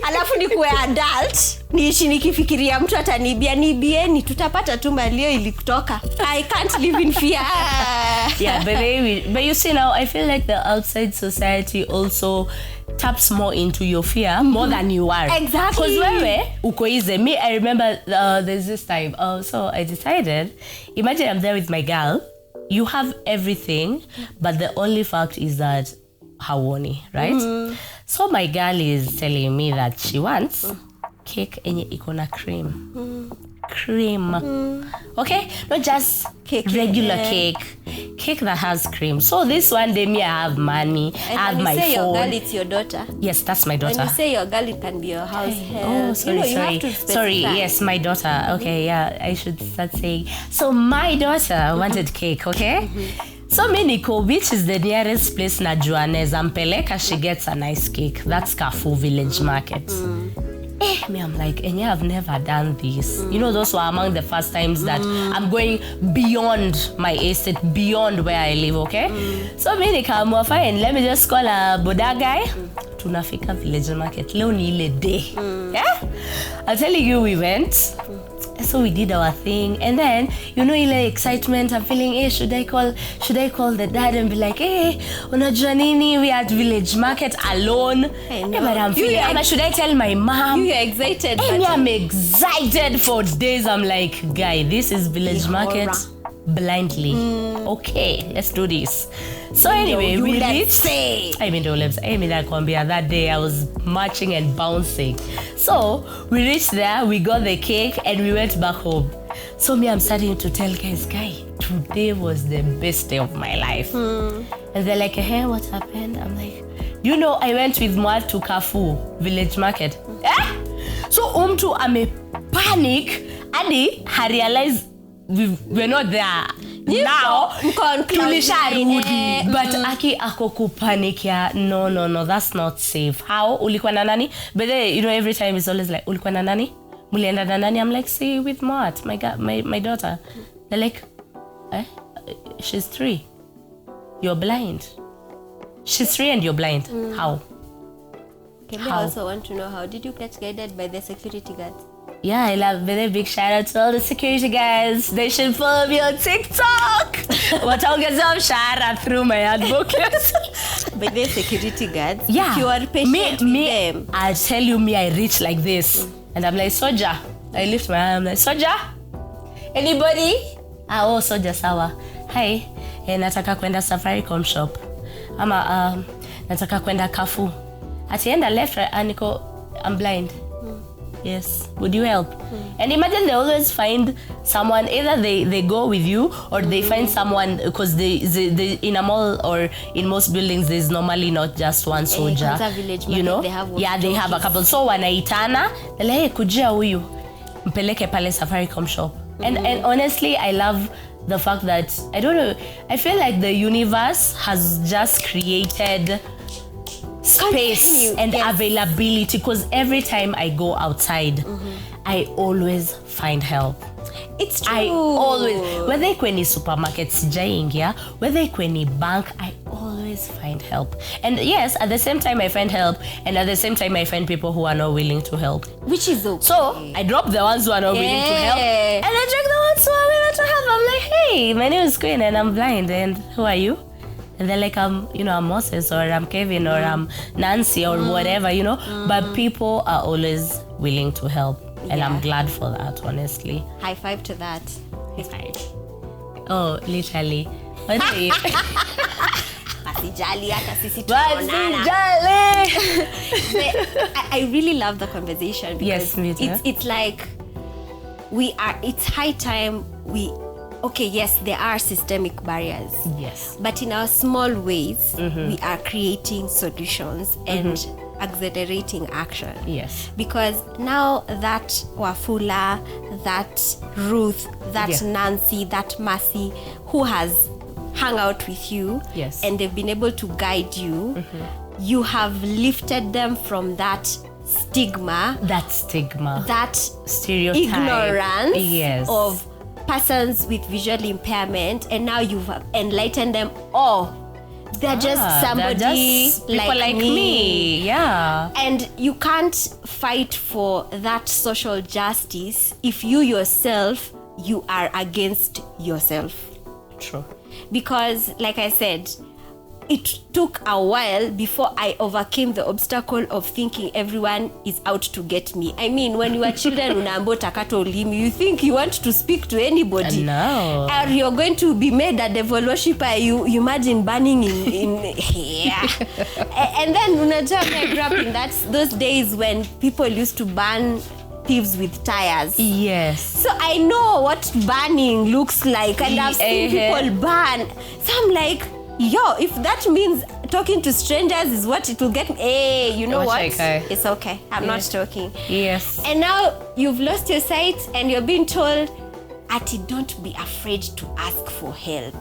Alafu nikuwe adult, niishi nikifikiria mtu atanibia, nibieni tutapata tu malio ili kutoka. I can't live in fear. Yeah, but you see now, I feel like the outside society also taps more into your fear more than you are. Exactly. Because wewe uko easy. Me, I remember there's this time. So I decided, imagine I'm there with my girl. You have everything, but the only fact is that hawoni, right? So my girl is telling me that she wants cake enye iko na cream. Cream. Okay? Not just cake, regular cake that has cream. So this one day, me, I have money, and I have my phone. When you say your girl, it's your daughter. Yes, that's my daughter. When you say your girl, it can be your house help. Sorry, yes, my daughter. Okay, yeah, I should start saying. So my daughter wanted cake, okay? So Miniko, which is the nearest place na Joannes Ampeleka, she gets a nice cake. That's Kafu Village Market. Me, I'm like, and yeah, I've never done this. You know, those were among the first times that I'm going beyond my estate, beyond where I live, okay? So me nikaamua fine, let me just call a boda guy. Tunafika Village Market. Leo ni ile day. Yeah? I'll tell you, we went. So we did our thing, and then you know, ile excitement, I'm feeling, hey, should I call the dad and be like, hey, unajua nini, we at Village Market alone? Hey, no. Hey, but I'm feeling, should I tell my mom? You're excited. Hey, I'm excited for days. I'm like, guy, this is Village Market blindly. Okay, let's do this. So anyway, we reached. I mean, that day I was marching and bouncing. So we reached there, we got the cake, and we went back home. So me, I'm starting to tell guys, today was the best day of my life. And they're like, hey, what happened? I'm like, you know, I went with Mwad to Kafu Village Market. So umtu ame panic, Adi, I realized we're not there. Now, tulisharudi, but aki ako kupanic ya, no, that's not safe. How? Ulikuwa na nani? But then, you know, every time it's always like, ulikuwa na nani? Mulienda na nani? I'm like, see, with Mart, my daughter. They're like, she's 3. You're blind. She's 3 and you're blind. How? Okay, I also want to know, how did you get guided by the security guards? Yeah, I love very big shout out to all the security guys. They should follow me on TikTok. Wataongeza mshahara through my advocate. But the security guards, yeah, if you are patient with them. I'll tell you, I reach like this. And I'm like, Soja. I lift my hand, I'm like, Soja? Anybody? Oh, Soja sawa. Hi. Nataka kwenda Safaricom shop. Ama, nataka kwenda Kafu. At the end I left, right, Aniko, I'm blind. Yes, would you help? And imagine they always find someone, either they go with you or they find someone, because they in a mall or in most buildings there's normally not just one soldier. You know? They have a couple. So wanaitana, they're like, hey, kujia huyu, mpeleke pale Safaricom shop. And honestly, I love the fact that, I don't know, I feel like the universe has just created space and availability, because every time I go outside, I always find help. It's true. I always, whether iko ni supermarket sijaingia, whether iko ni bank, I always find help. And yes, at the same time I find help, and at the same time I find people who are not willing to help. Which is okay. So I drop the ones who are not willing to help, and I drag the ones who are willing to help. I'm like, hey, my name is Queen and I'm blind, and who are you? And they're like, I'm Moses, or I'm Kevin, or I'm Nancy, or whatever, you know. But people are always willing to help. And I'm glad for that, honestly. High five to that. High five. Oh, literally. What are you? I really love the conversation, because yes, me too. It's like, it's high time okay, yes, there are systemic barriers. Yes. But in our small ways, we are creating solutions and accelerating action. Yes. Because now that Wafula, that Ruth, that Nancy, that Mercy, who has hung out with you, and they've been able to guide you, you have lifted them from that stigma, that stereotype, ignorance of persons with visual impairment, and now you've enlightened them. They're just somebody like me. Yeah. And you can't fight for that social justice if you yourself, you are against yourself. True. Because, like I said, it took a while before I overcame the obstacle of thinking everyone is out to get me. I mean, when you are children, you think you want to speak to anybody. No. Or you're going to be made a devil worshipper. You imagine burning in yeah. And then I grew up in those days when people used to burn thieves with tires. Yes. So I know what burning looks like, and I've seen people burn. So I'm like, if that means talking to strangers is what it will get me, hey, you know what? It's okay. I'm not talking. Yes. And now you've lost your sight and you're being told, Ati, don't be afraid to ask for help.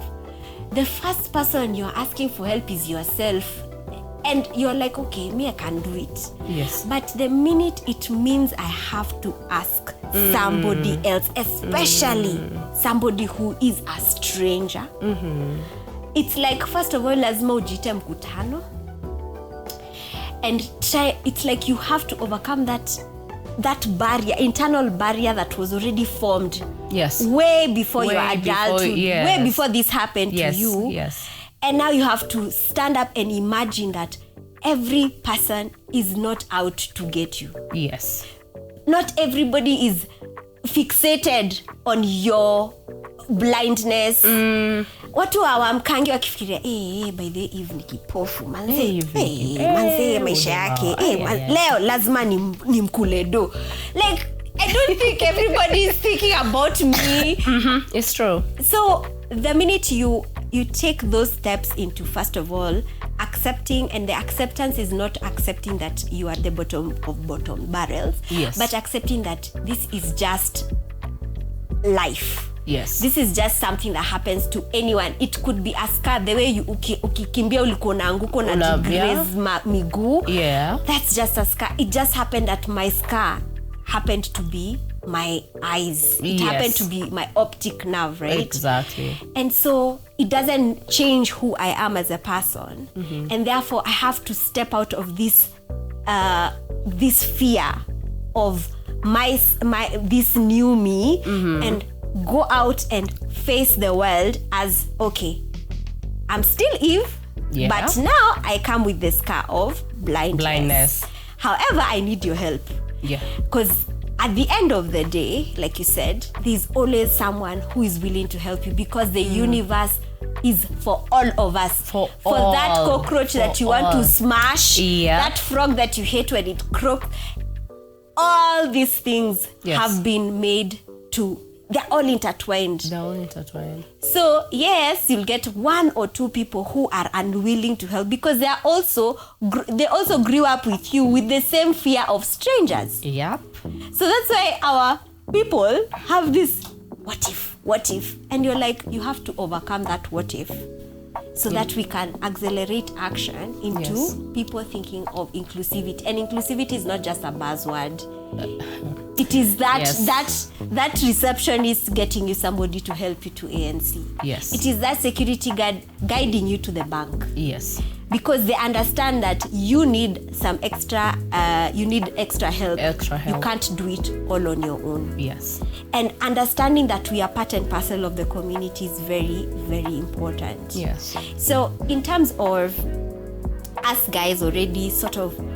The first person you're asking for help is yourself. And you're like, okay, me, I can do it. Yes. But the minute it means I have to ask somebody else, especially somebody who is a stranger, it's like, first of all, lazima ujite mkutano. And it's like you have to overcome that barrier, internal barrier that was already formed. Yes. Way before your adulthood, way before this happened to you. Yes. And now you have to stand up and imagine that every person is not out to get you. Yes. Not everybody is fixated on your blindness. Watu hawamkangi wakifikiria by the evening kipofu manze maisha yake leo lazima nimkule do. Like, I don't think everybody is thinking about me. It's true. So the minute you take those steps into, first of all, accepting, and the acceptance is not accepting that you are the bottom of bottom barrels, but accepting that this is just life. Yes. This is just something that happens to anyone. It could be a scar, the way you ukikimbia ulikuwa unaanguka na graze miguu. Yeah. That's just a scar. It just happened that my scar happened to be my eyes. It happened to be my optic nerve, right? Exactly. And so it doesn't change who I am as a person. And therefore I have to step out of this fear of this new me and go out and face the world as, okay, I'm still Eve, but now I come with the scar of blindness. However, I need your help. Yeah. Because at the end of the day, like you said, there's always someone who is willing to help you, because the universe is for all of us. For that cockroach that you want to smash, that frog that you hate when it croaks, all these things have been made to, they're all intertwined. So yes, you'll get one or two people who are unwilling to help, because they also grew up with you with the same fear of strangers. Yep. So that's why our people have this what if, and you're like, you have to overcome that what if, so that we can accelerate action into people thinking of inclusivity. And inclusivity is not just a buzzword. It is that receptionist getting you somebody to help you to ANC. Yes. It is that security guard guiding you to the bank. Yes. Because they understand that you need some extra help. You can't do it all on your own. Yes. And understanding that we are part and parcel of the community is very, very important. Yes. So in terms of us guys already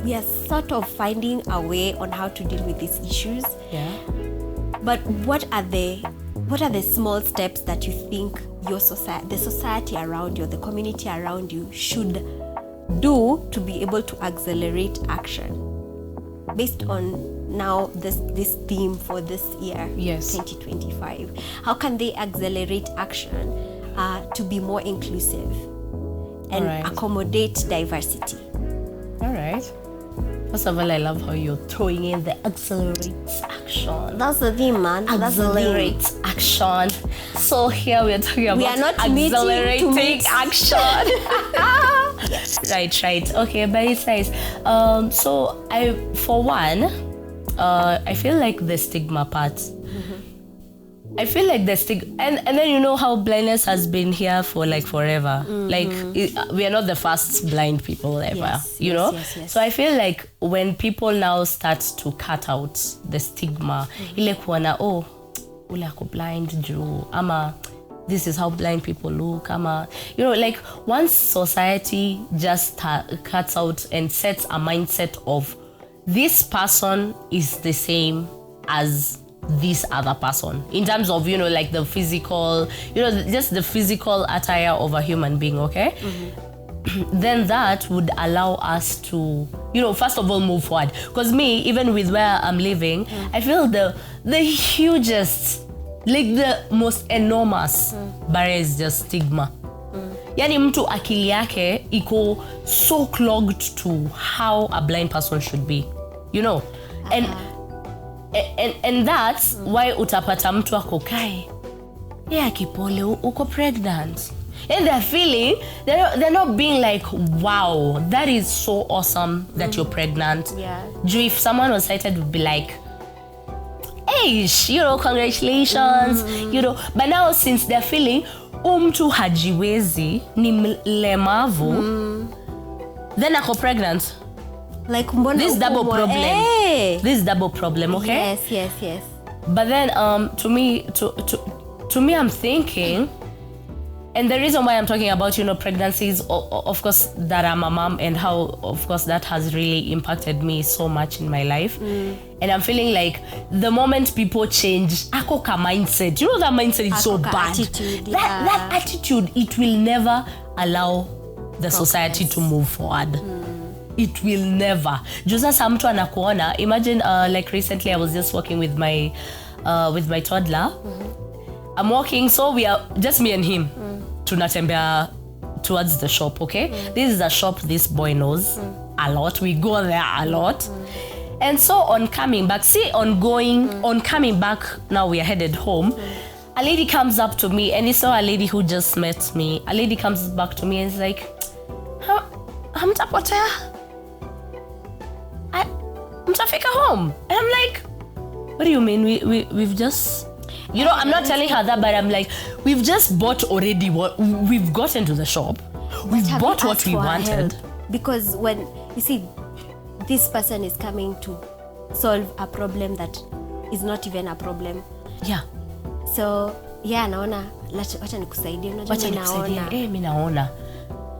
we are sort of finding a way on how to deal with these issues. Yeah. But what are the small steps that you think the society around you, the community around you should do to be able to accelerate action based on now this theme for this year, Yes. 2025. How can they accelerate action to be more inclusive and Alright. accommodate diversity? All right. First of all, I love how you're throwing in the accelerate action. That's the theme, man. That's the theme. Accelerate action. So here we're talking about We are not meeting to accelerating meet. action. Right. Okay, but it's nice. So I feel like the stigma part. I feel like the stigma, and then you know how blindness has been here for like forever. Like we are not the first blind people ever, Yes, you know. yes. So I feel like when people now start to cut out the stigma, ile kuona ule ako blind juu ama this is how blind people look ama, you know, like once society just cuts out and sets a mindset of this person is the same as this other person in terms of, you know, like the physical, you know, just the physical attire of a human being, okay? Then that would allow us to, you know, first of all move forward. Because me, even with where I'm living, I feel the hugest, like the most enormous barrier is just stigma. Yani mtu akili yake iko so clogged to how a blind person should be, you know? And that's why utapata mtu ako kai kipole uko pregnant, and they're feeling they're not being like, wow, that is so awesome that you're pregnant. If someone was sighted would be like, hey, you know, congratulations, you know. But now since they're feeling mtu hajiwezi ni mlemavu, then ako pregnant. Like this double problem. Hey. This double problem, okay? Yes. But then to me I'm thinking, and the reason why I'm talking about, you know, pregnancies, of course, that I'm a mom, and how, of course, that has really impacted me so much in my life. And I'm feeling like the moment people change akoka mindset, you know, that mindset is so bad. Attitude, that attitude, it will never allow the society to move forward. It will never. Just as mtu anakuona, imagine like recently I was just walking with my toddler. I'm walking, so we are just me and him. Tunatembea towards the shop, okay? This is a shop this boy knows a lot. We go there a lot. And so on coming back, on coming back, now we are headed home. A lady comes up to me, and it's not a lady who just met me. A lady comes back to me and is like, hamtapotea? Mtafika home. And I'm like, what do you mean? We've just, you know, I'm not telling her that, but I'm like, we've just bought already what we've gotten to the shop. We've bought what we wanted. Because when you see this person is coming to solve a problem that is not even a problem. Yeah. So naona wacha nikusaidie, mimi naona.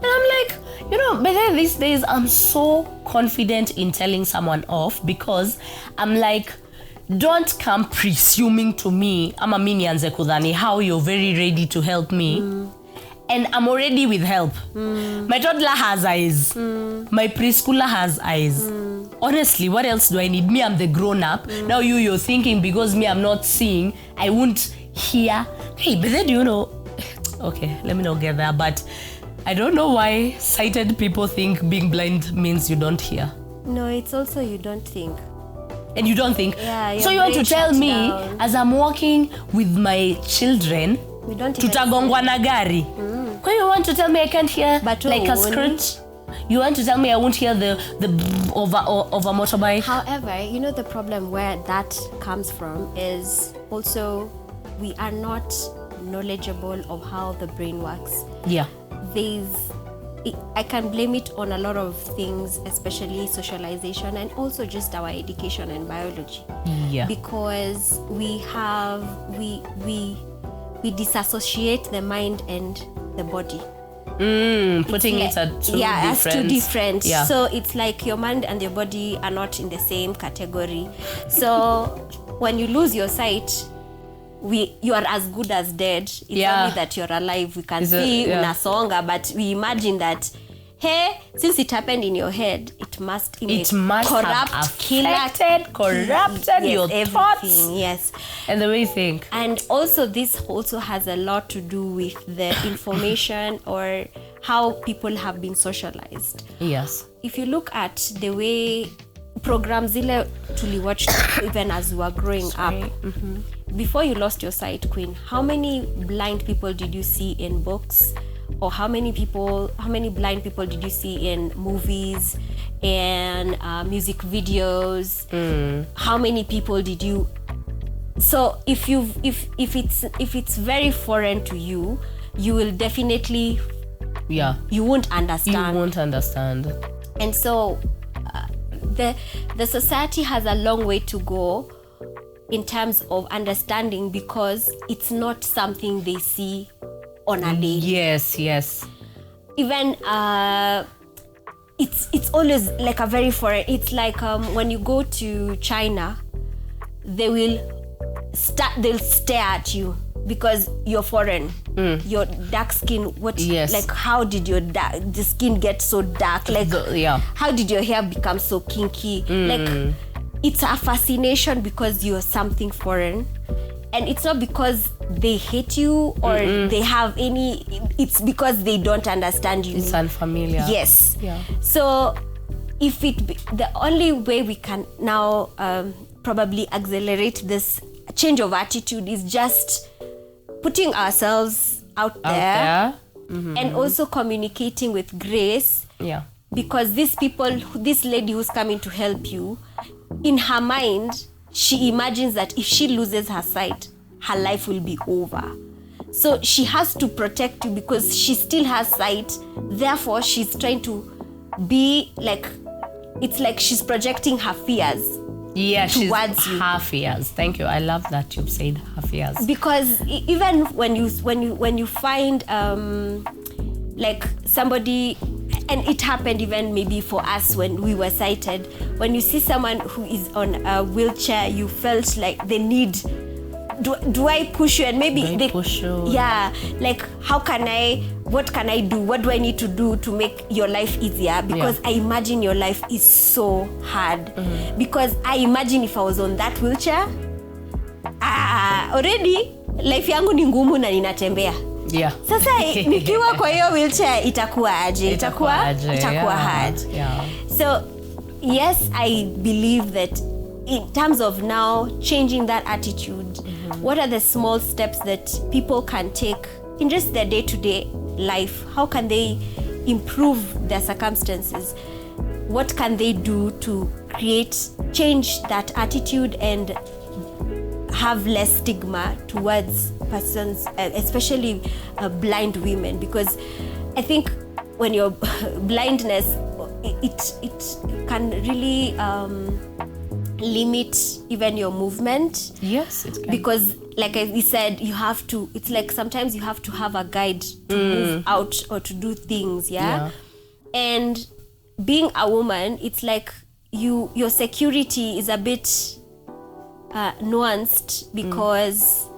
And I'm like, you know, but then these days I'm so confident in telling someone off, because I'm like, don't come presuming to me, ama mimi nianze kudhani how you're very ready to help me. And I'm already with help. My toddler has eyes. My preschooler has eyes. Honestly, what else do I need? Me, I'm the grown up. Now you're thinking because me, I'm not seeing, I won't hear. Hey, but then you know, okay, let me not get there, but I don't know why sighted people think being blind means you don't hear. No, it's also you don't think. And you don't think. Yeah, so you want to tell me, down. as I'm walking with my children, we don't tutagongwa na gari. Why you want to tell me I can't hear but like a screech? You want to tell me I won't hear the of a motorbike? However, you know, the problem where that comes from is also we are not knowledgeable of how the brain works. Yeah. I can blame it on a lot of things, especially socialization and also just our education and biology. Yeah. Because we disassociate the mind and the body. Putting it at two different. As two different. Yeah. So it's like your mind and your body are not in the same category. So when you lose your sight, you are as good as dead. It's only that you're alive. We can see unasonga, but we imagine that hey, since it happened in your head, it must have corrupted your thoughts. Yes. And the way you think. And also this also has a lot to do with the information or how people have been socialized. Yes. If you look at the way programs zile tuliwatched even as we were growing up, before you lost your sight, Queen, how many blind people did you see in books? Or how many blind people did you see in movies and music videos? How many people did you? So if it's very foreign to you, you will definitely you won't understand. You won't understand. And so the society has a long way to go in terms of understanding, because it's not something they see on a daily. Yes. Even it's always like a very foreign. It's like when you go to China, they'll stare at you because you're foreign. Your dark skin. Like how did the skin get so dark? Like how did your hair become so kinky? Like it's a fascination because you're something foreign. And it's not because they hate you or they have any, it's because they don't understand you. It's unfamiliar. Yes. Yeah. So the only way we can now probably accelerate this change of attitude is just putting ourselves out there. And also communicating with grace. Yeah. Because this lady who's coming to help you, in her mind, she imagines that if she loses her sight, her life will be over. So she has to protect you because she still has sight. Therefore, she's trying to be like, it's like she's projecting her fears. Yeah, towards you. Her fears. Thank you. I love that you've said her fears. Because even when you find like somebody, and it happened even maybe for us when we were sighted, when you see someone who is on a wheelchair, you felt like they need, do I push you? And maybe they push you. Yeah, like what can I do? What do I need to do to make your life easier? Because I imagine your life is so hard. Because I imagine if I was on that wheelchair, already life yangu ni ngumu na ninatembea. Yeah. Sasa nikiwa kwa hiyo wheelchair itakuwa aje? Itakuwa hard. Yeah. So yes, I believe that in terms of now changing that attitude, what are the small steps that people can take in just their day-to-day life? How can they improve their circumstances? What can they do to change that attitude and have less stigma towards persons, especially blind women? Because I think when your blindness, it can really limit even your movement. Yes, it can. Because like we said, it's like sometimes you have to have a guide to move out or to do things. Yeah. And being a woman, it's like your security is a bit nuanced, because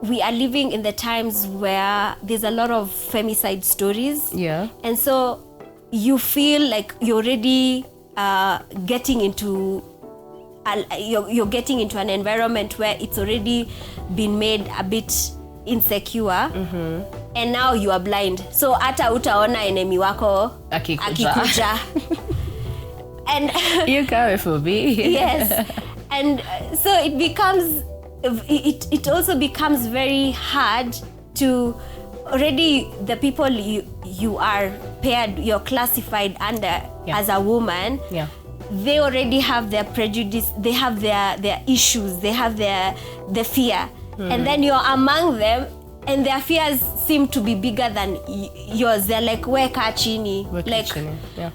we are living in the times where there's a lot of femicide stories. Yeah. And so you feel like you're already getting into you're getting into an environment where it's already been made a bit insecure. And now you are blind, so hata utaona enemy wako akikuja. And you come for me. Yes. And so it also becomes very hard to already the people you are paired, you're classified under as a woman. Yeah. They already have their prejudice, they have their issues, they have their fear. And then you're among them and their fears seem to be bigger than yours. They're like, weka chini. Yeah.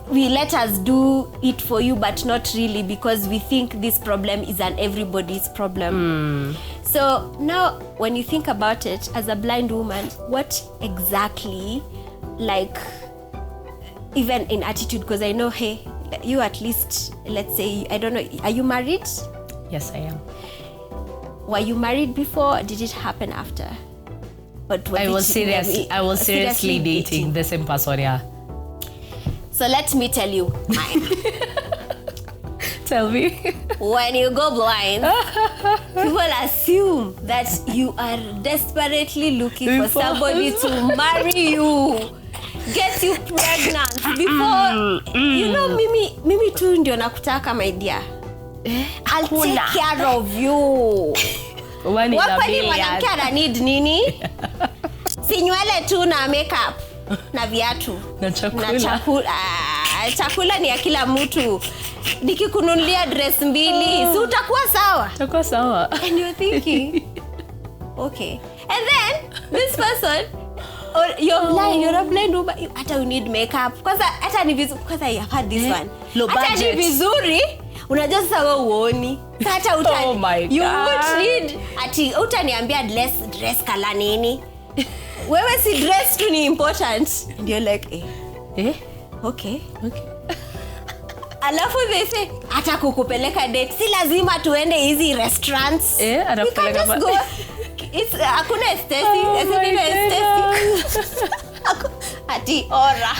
We let us do it for you, but not really, because we think this problem is an everybody's problem. So now when you think about it, as a blind woman, what exactly, like, even in attitude, because I know, hey, you at least, let's say, I don't know, are you married? Yes, I am. Were you married before, or did it happen after? I was seriously dating the same person, yeah. So let me tell you mine. Tell me. When you go blind, people assume that you are desperately looking for somebody to marry you, get you pregnant before. You know, mimi tu ndio nakutaka, my dear. I'll take care of you. Wapani mwanamke ana need nini? Si nywele tu na makeup na viatu na chakula. Chakula ni ya kila mtu. Nikikununulia dress mbili, si utakuwa sawa? Utakuwa sawa. And you're thinking, okay. And then this person, or you're a blind woman, hata you need makeup. Kwanza hata ni vizuri, kwanza I have had this one. Hata ni vizuri, unajua sasa wewe uoni. Hata oh my God. You would need ati utaniambia dress kala nini? Wewe si dress tu ni important. And you're like, okay. Alafu they say, hata kukupeleka date, si lazima tuende hizi restaurants. We can just go. It's hakuna aesthetic. Ati ora.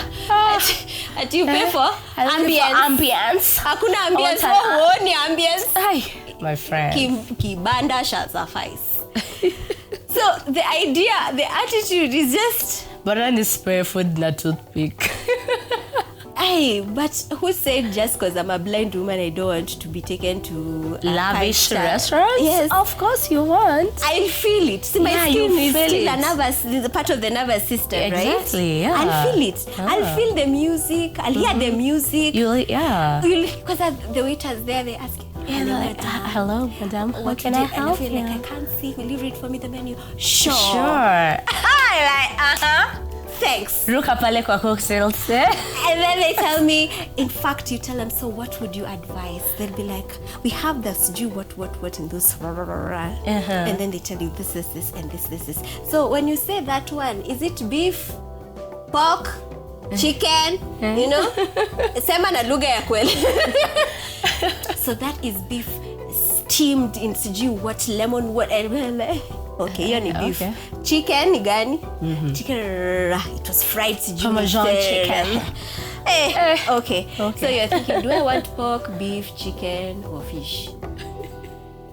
Ati you pay for ambience. Hakuna ambience. Huoni ambience. My friend. Kibanda shall suffice. So the idea, the attitude is just... But ni spare food na toothpick. But who said just because I'm a blind woman I don't want to be taken to lavish restaurants? Yes, of course you want. I'll feel it. See, my skin is still a nervous, part of the nervous system, exactly, right? Yeah. I'll feel it. I'll feel the music. I'll hear the music. Because the waiters there, they ask, hello, madam. What can I help you? Like, I can't see. Will you read for me the menu? Sure. Thanks. Ruka pale kwa cocktails. And then they tell me, in fact, you tell them, so what would you advise? They'll be like, we have this, do what in those. And then they tell you this, and this. So when you say that one, is it beef, pork, chicken, you know? Sema na lugha ya kweli. So that is beef steamed in siju what lemon what. Okay, hiyo ni beef. Okay. Chicken ni gani? Chicken, it was fried Parmesan chicken. Okay. So you're thinking, do I want pork, beef, chicken, or fish?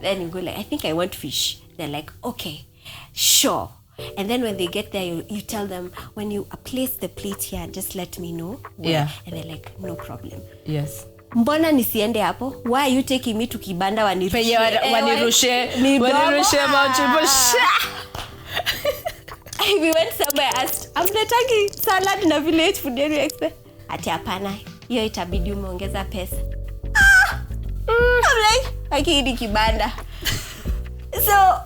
Then you go like, I think I want fish. They're like, okay, sure. And then when they get there, you tell them, when you place the plate here, just let me know. Yeah. And they're like, no problem. Yes. Mbona nisiende hapo? Why are you taking me to kibanda wanirushe? Wanirushe machipo. We went somewhere, asked, amletaki salad na village food yenu expect. Ati hapana, hiyo itabidi umeongeza pesa. I'm like, akidi kibanda. So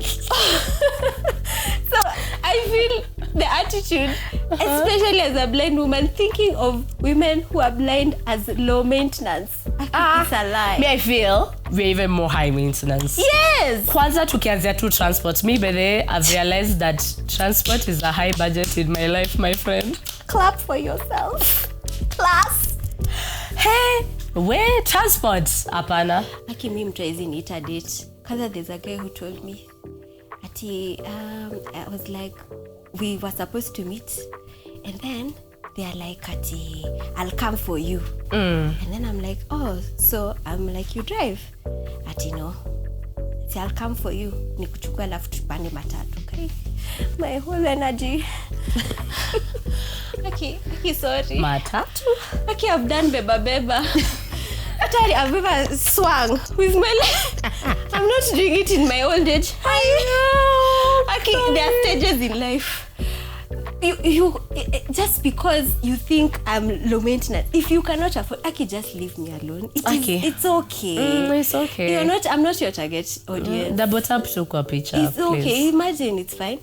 I feel the attitude, especially as a blind woman, thinking of women who are blind as low maintenance. I think it's a lie. Me, I feel we're even more high maintenance. Yes. Kwanza tukianzia tu transport. Me, by the way, I've realized that transport is a high budget in my life, my friend. Clap for yourself. Class. Hey, where transport? Apana. Aki mimi mtu hizi niita date. Kaza there's a guy who told me. Ati, I was like, we were supposed to meet. And then they are like, Ati, I'll come for you. And then I'm like, oh, so I'm like, you drive? Ati, no. Ati, I'll come for you. Nikuchukua alafu tupande matatu. Okay? My whole energy. Aki, sorry. Matatu? Aki, I've done beba. I've ever swung with my leg. I'm not doing it in my old age. I know. Okay, there are stages in life. You just because you think I'm low maintenance, if you cannot afford, Aki, just leave me alone. It's okay. It's okay. I'm not your target audience. Double tap to kwa picture. It's okay. Please. Imagine, it's fine.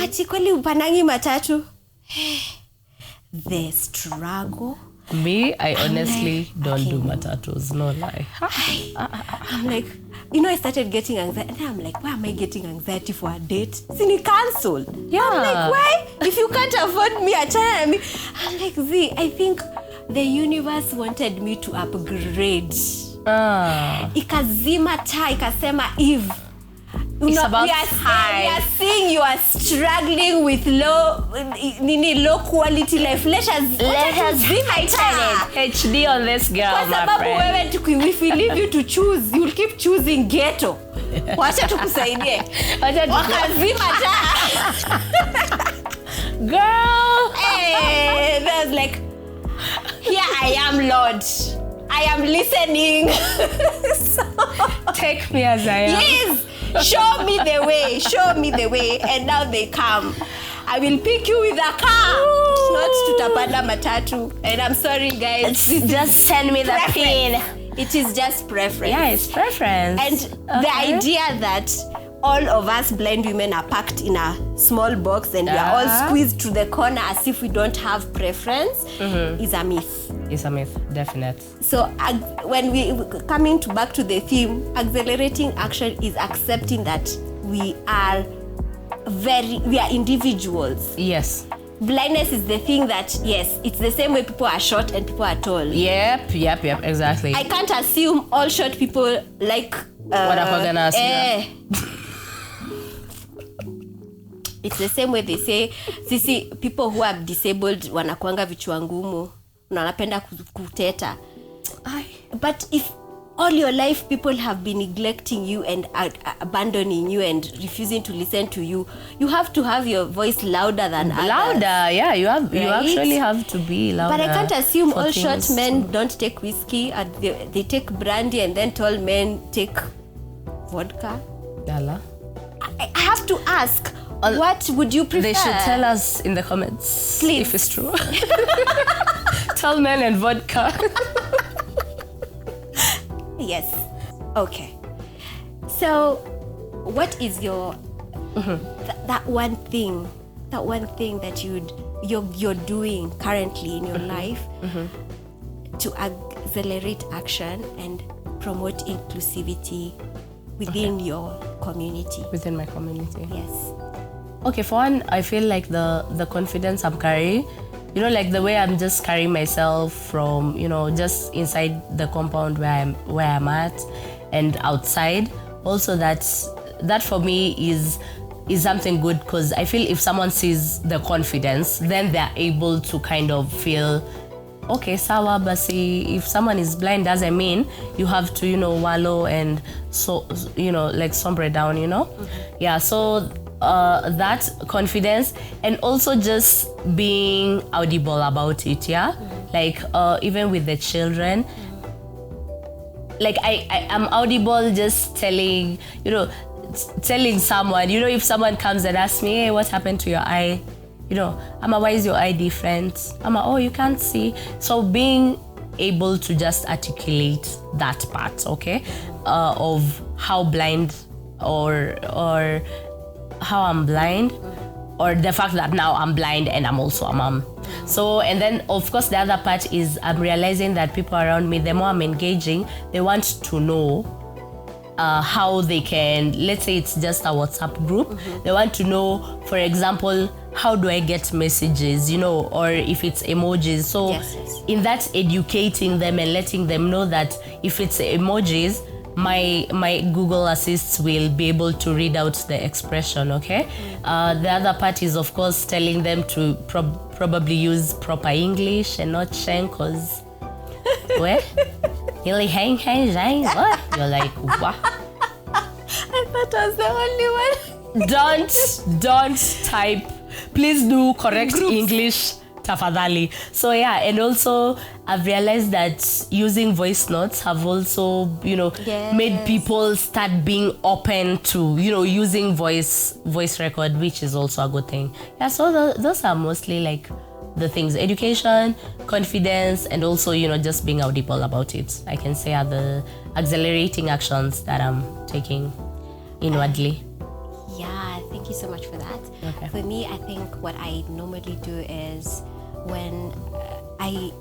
Ati kweli upanangi matatu. The struggle. Me, I honestly don't do matatus, no lie. I'm like, I started getting anxiety. And I'm like, why am I getting anxiety for a date? Sini cancel. Yeah. I'm like, why? If you can't afford me, I'm like, Z, I think the universe wanted me to upgrade. Ikazima taa, ikasema, Eve, It's about we are seeing you are struggling with low quality life. Let us HD on this girl, kwa sababu wewe if we leave you to choose, you'll keep choosing ghetto. Wacha tukusaidie. Wakazima taa. Girl. Hey, there's like, here I am, Lord. I am listening. So, take me as I am. Yes. Show me the way. And now they come. I will pick you with a car. Not tutapanda matatu. And I'm sorry, guys. Just send me the pin. It is just preference. Yeah, it's preference. And the idea that all of us blind women are packed in a small box and we are all squeezed to the corner as if we don't have preference is a myth. It's a myth, definite. So when we coming back to the theme, accelerating action is accepting that we are individuals. Yes. Blindness is the thing that, yes, it's the same way people are short and people are tall. Yep, exactly. I can't assume all short people like what I'm gonna assume. It's the same way they say, sisi people who are disabled wanakuanga vichwa ngumu na wanapenda kuteta. But if all your life people have been neglecting you and abandoning you and refusing to listen to you, you have to have your voice louder than others. Louder, yeah, you actually have to be louder. But I can't assume all short men don't take whiskey and they take brandy, and then tall men take vodka. Dala. I have to ask, what would you prefer? They should tell us in the comments, please, if it's true. Tall men and vodka. Yes. Okay. So, what is your that one thing that you're doing currently in your life to accelerate action and promote inclusivity within your community? Within my community. Yes. Okay, for one, I feel like the confidence I'm carrying, like the way I'm just carrying myself from, just inside the compound where I'm at and outside. Also, that for me is something good, because I feel if someone sees the confidence, then they're able to kind of feel, okay, sawa basi, if someone is blind, doesn't mean you have to, wallow and so, like sombre down, Yeah, so that confidence, and also just being audible about it, yeah? Like even with the children, like I'm audible, just telling someone, if someone comes and asks me, hey, what happened to your eye? Why is your eye different? Oh, you can't see. So being able to just articulate that part, okay, of how blind or how I'm blind, or the fact that now I'm blind and I'm also a mom. So, and then of course the other part is I'm realizing that people around me, the more I'm engaging, they want to know how they can, let's say it's just a WhatsApp group, they want to know, for example, how do I get messages, or if it's emojis. So yes. In that, educating them and letting them know that if it's emojis, my Google Assist will be able to read out the expression, okay? The other part is, of course, telling them to probably use proper English and not Sheng, because what? You're like, what? You're like, what? I thought I was the only one. Don't type. Please do correct groups. English. Tafadhali. So yeah, and also I've realized that using voice notes have also, yes. made people start being open to, using voice record, which is also a good thing. Yeah, so those are mostly like the things: education, confidence, and also, just being audible about it. I can say are the accelerating actions that I'm taking inwardly. Yeah, thank you so much for that. Okay. For me, I think what I normally do is when I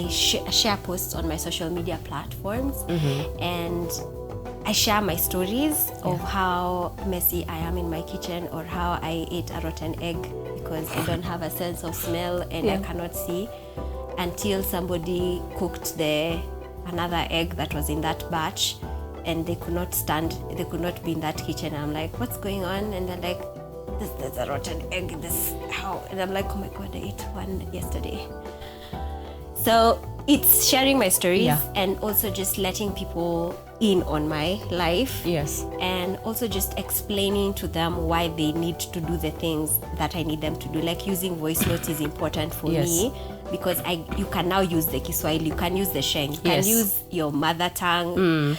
share posts on my social media platforms, and I share my stories of how messy I am in my kitchen, or how I ate a rotten egg because I don't have a sense of smell and I cannot see, until somebody cooked another egg that was in that batch, and they could not be in that kitchen. And I'm like, what's going on? And they're like, there's a rotten egg in this house. And I'm like, oh my God, I ate one yesterday. So it's sharing my stories and also just letting people in on my life. Yes. And also just explaining to them why they need to do the things that I need them to do. Like using voice notes is important for me, because you can now use the Kiswahili, you can use the Sheng, you can use your mother tongue,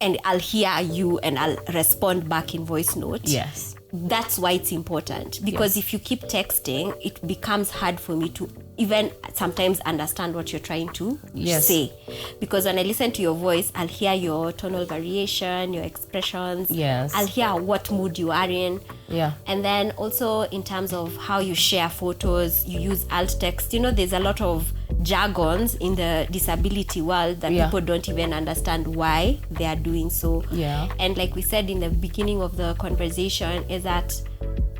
and I'll hear you and I'll respond back in voice note. Yes. That's why it's important, because if you keep texting, it becomes hard for me to even sometimes understand what you're trying to say. Because when I listen to your voice, I'll hear your tonal variation, your expressions. Yes. I'll hear what mood you are in. Yeah. And then also in terms of how you share photos, you use alt text. You know, there's a lot of jargons in the disability world that people don't even understand why they are doing so. Yeah. And like we said in the beginning of the conversation, is that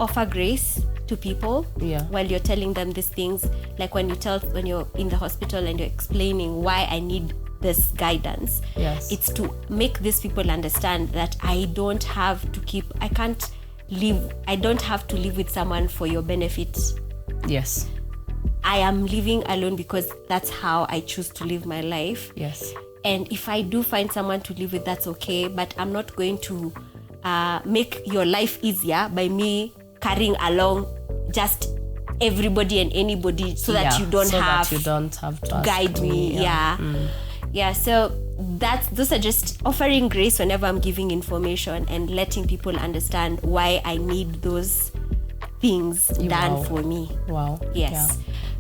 offer grace to people while you're telling them these things. Like when you're in the hospital and you're explaining why I need this guidance, it's to make these people understand that I don't have to live with someone for your benefit. Yes. I am living alone because that's how I choose to live my life. Yes. And if I do find someone to live with, that's okay. But I'm not going to make your life easier by me carrying along just everybody and anybody so that you don't have to guide me. So those are just offering grace whenever I'm giving information and letting people understand why I need those things done for me. Wow. Yes.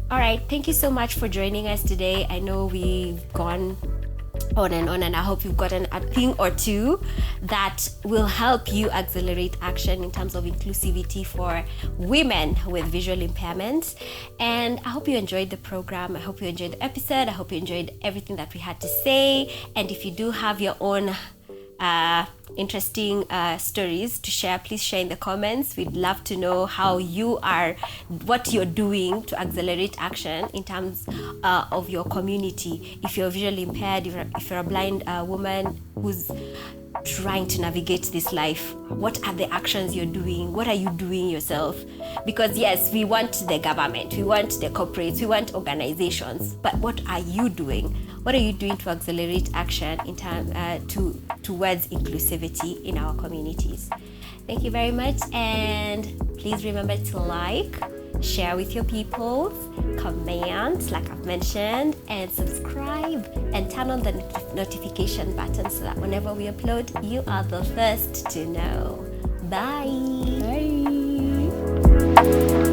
All right, thank you so much for joining us today. I know we've gone on, and I hope you've gotten a thing or two that will help you accelerate action in terms of inclusivity for women with visual impairments. And I hope you enjoyed the program. I hope you enjoyed the episode. I hope you enjoyed everything that we had to say. And if you do have your own interesting stories to share, please share in the comments. We'd love to know what you're doing to accelerate action in terms of your community. If you're visually impaired, if you're a blind woman who's trying to navigate this life, what are the actions you're doing? What are you doing yourself? Because yes, we want the government, we want the corporates, we want organizations, but what are you doing? What are you doing to accelerate action in towards inclusivity in our communities? Thank you very much, and please remember to like, share with your people, comment, like I've mentioned, and subscribe and turn on the notification button so that whenever we upload, you are the first to know. Bye. Bye.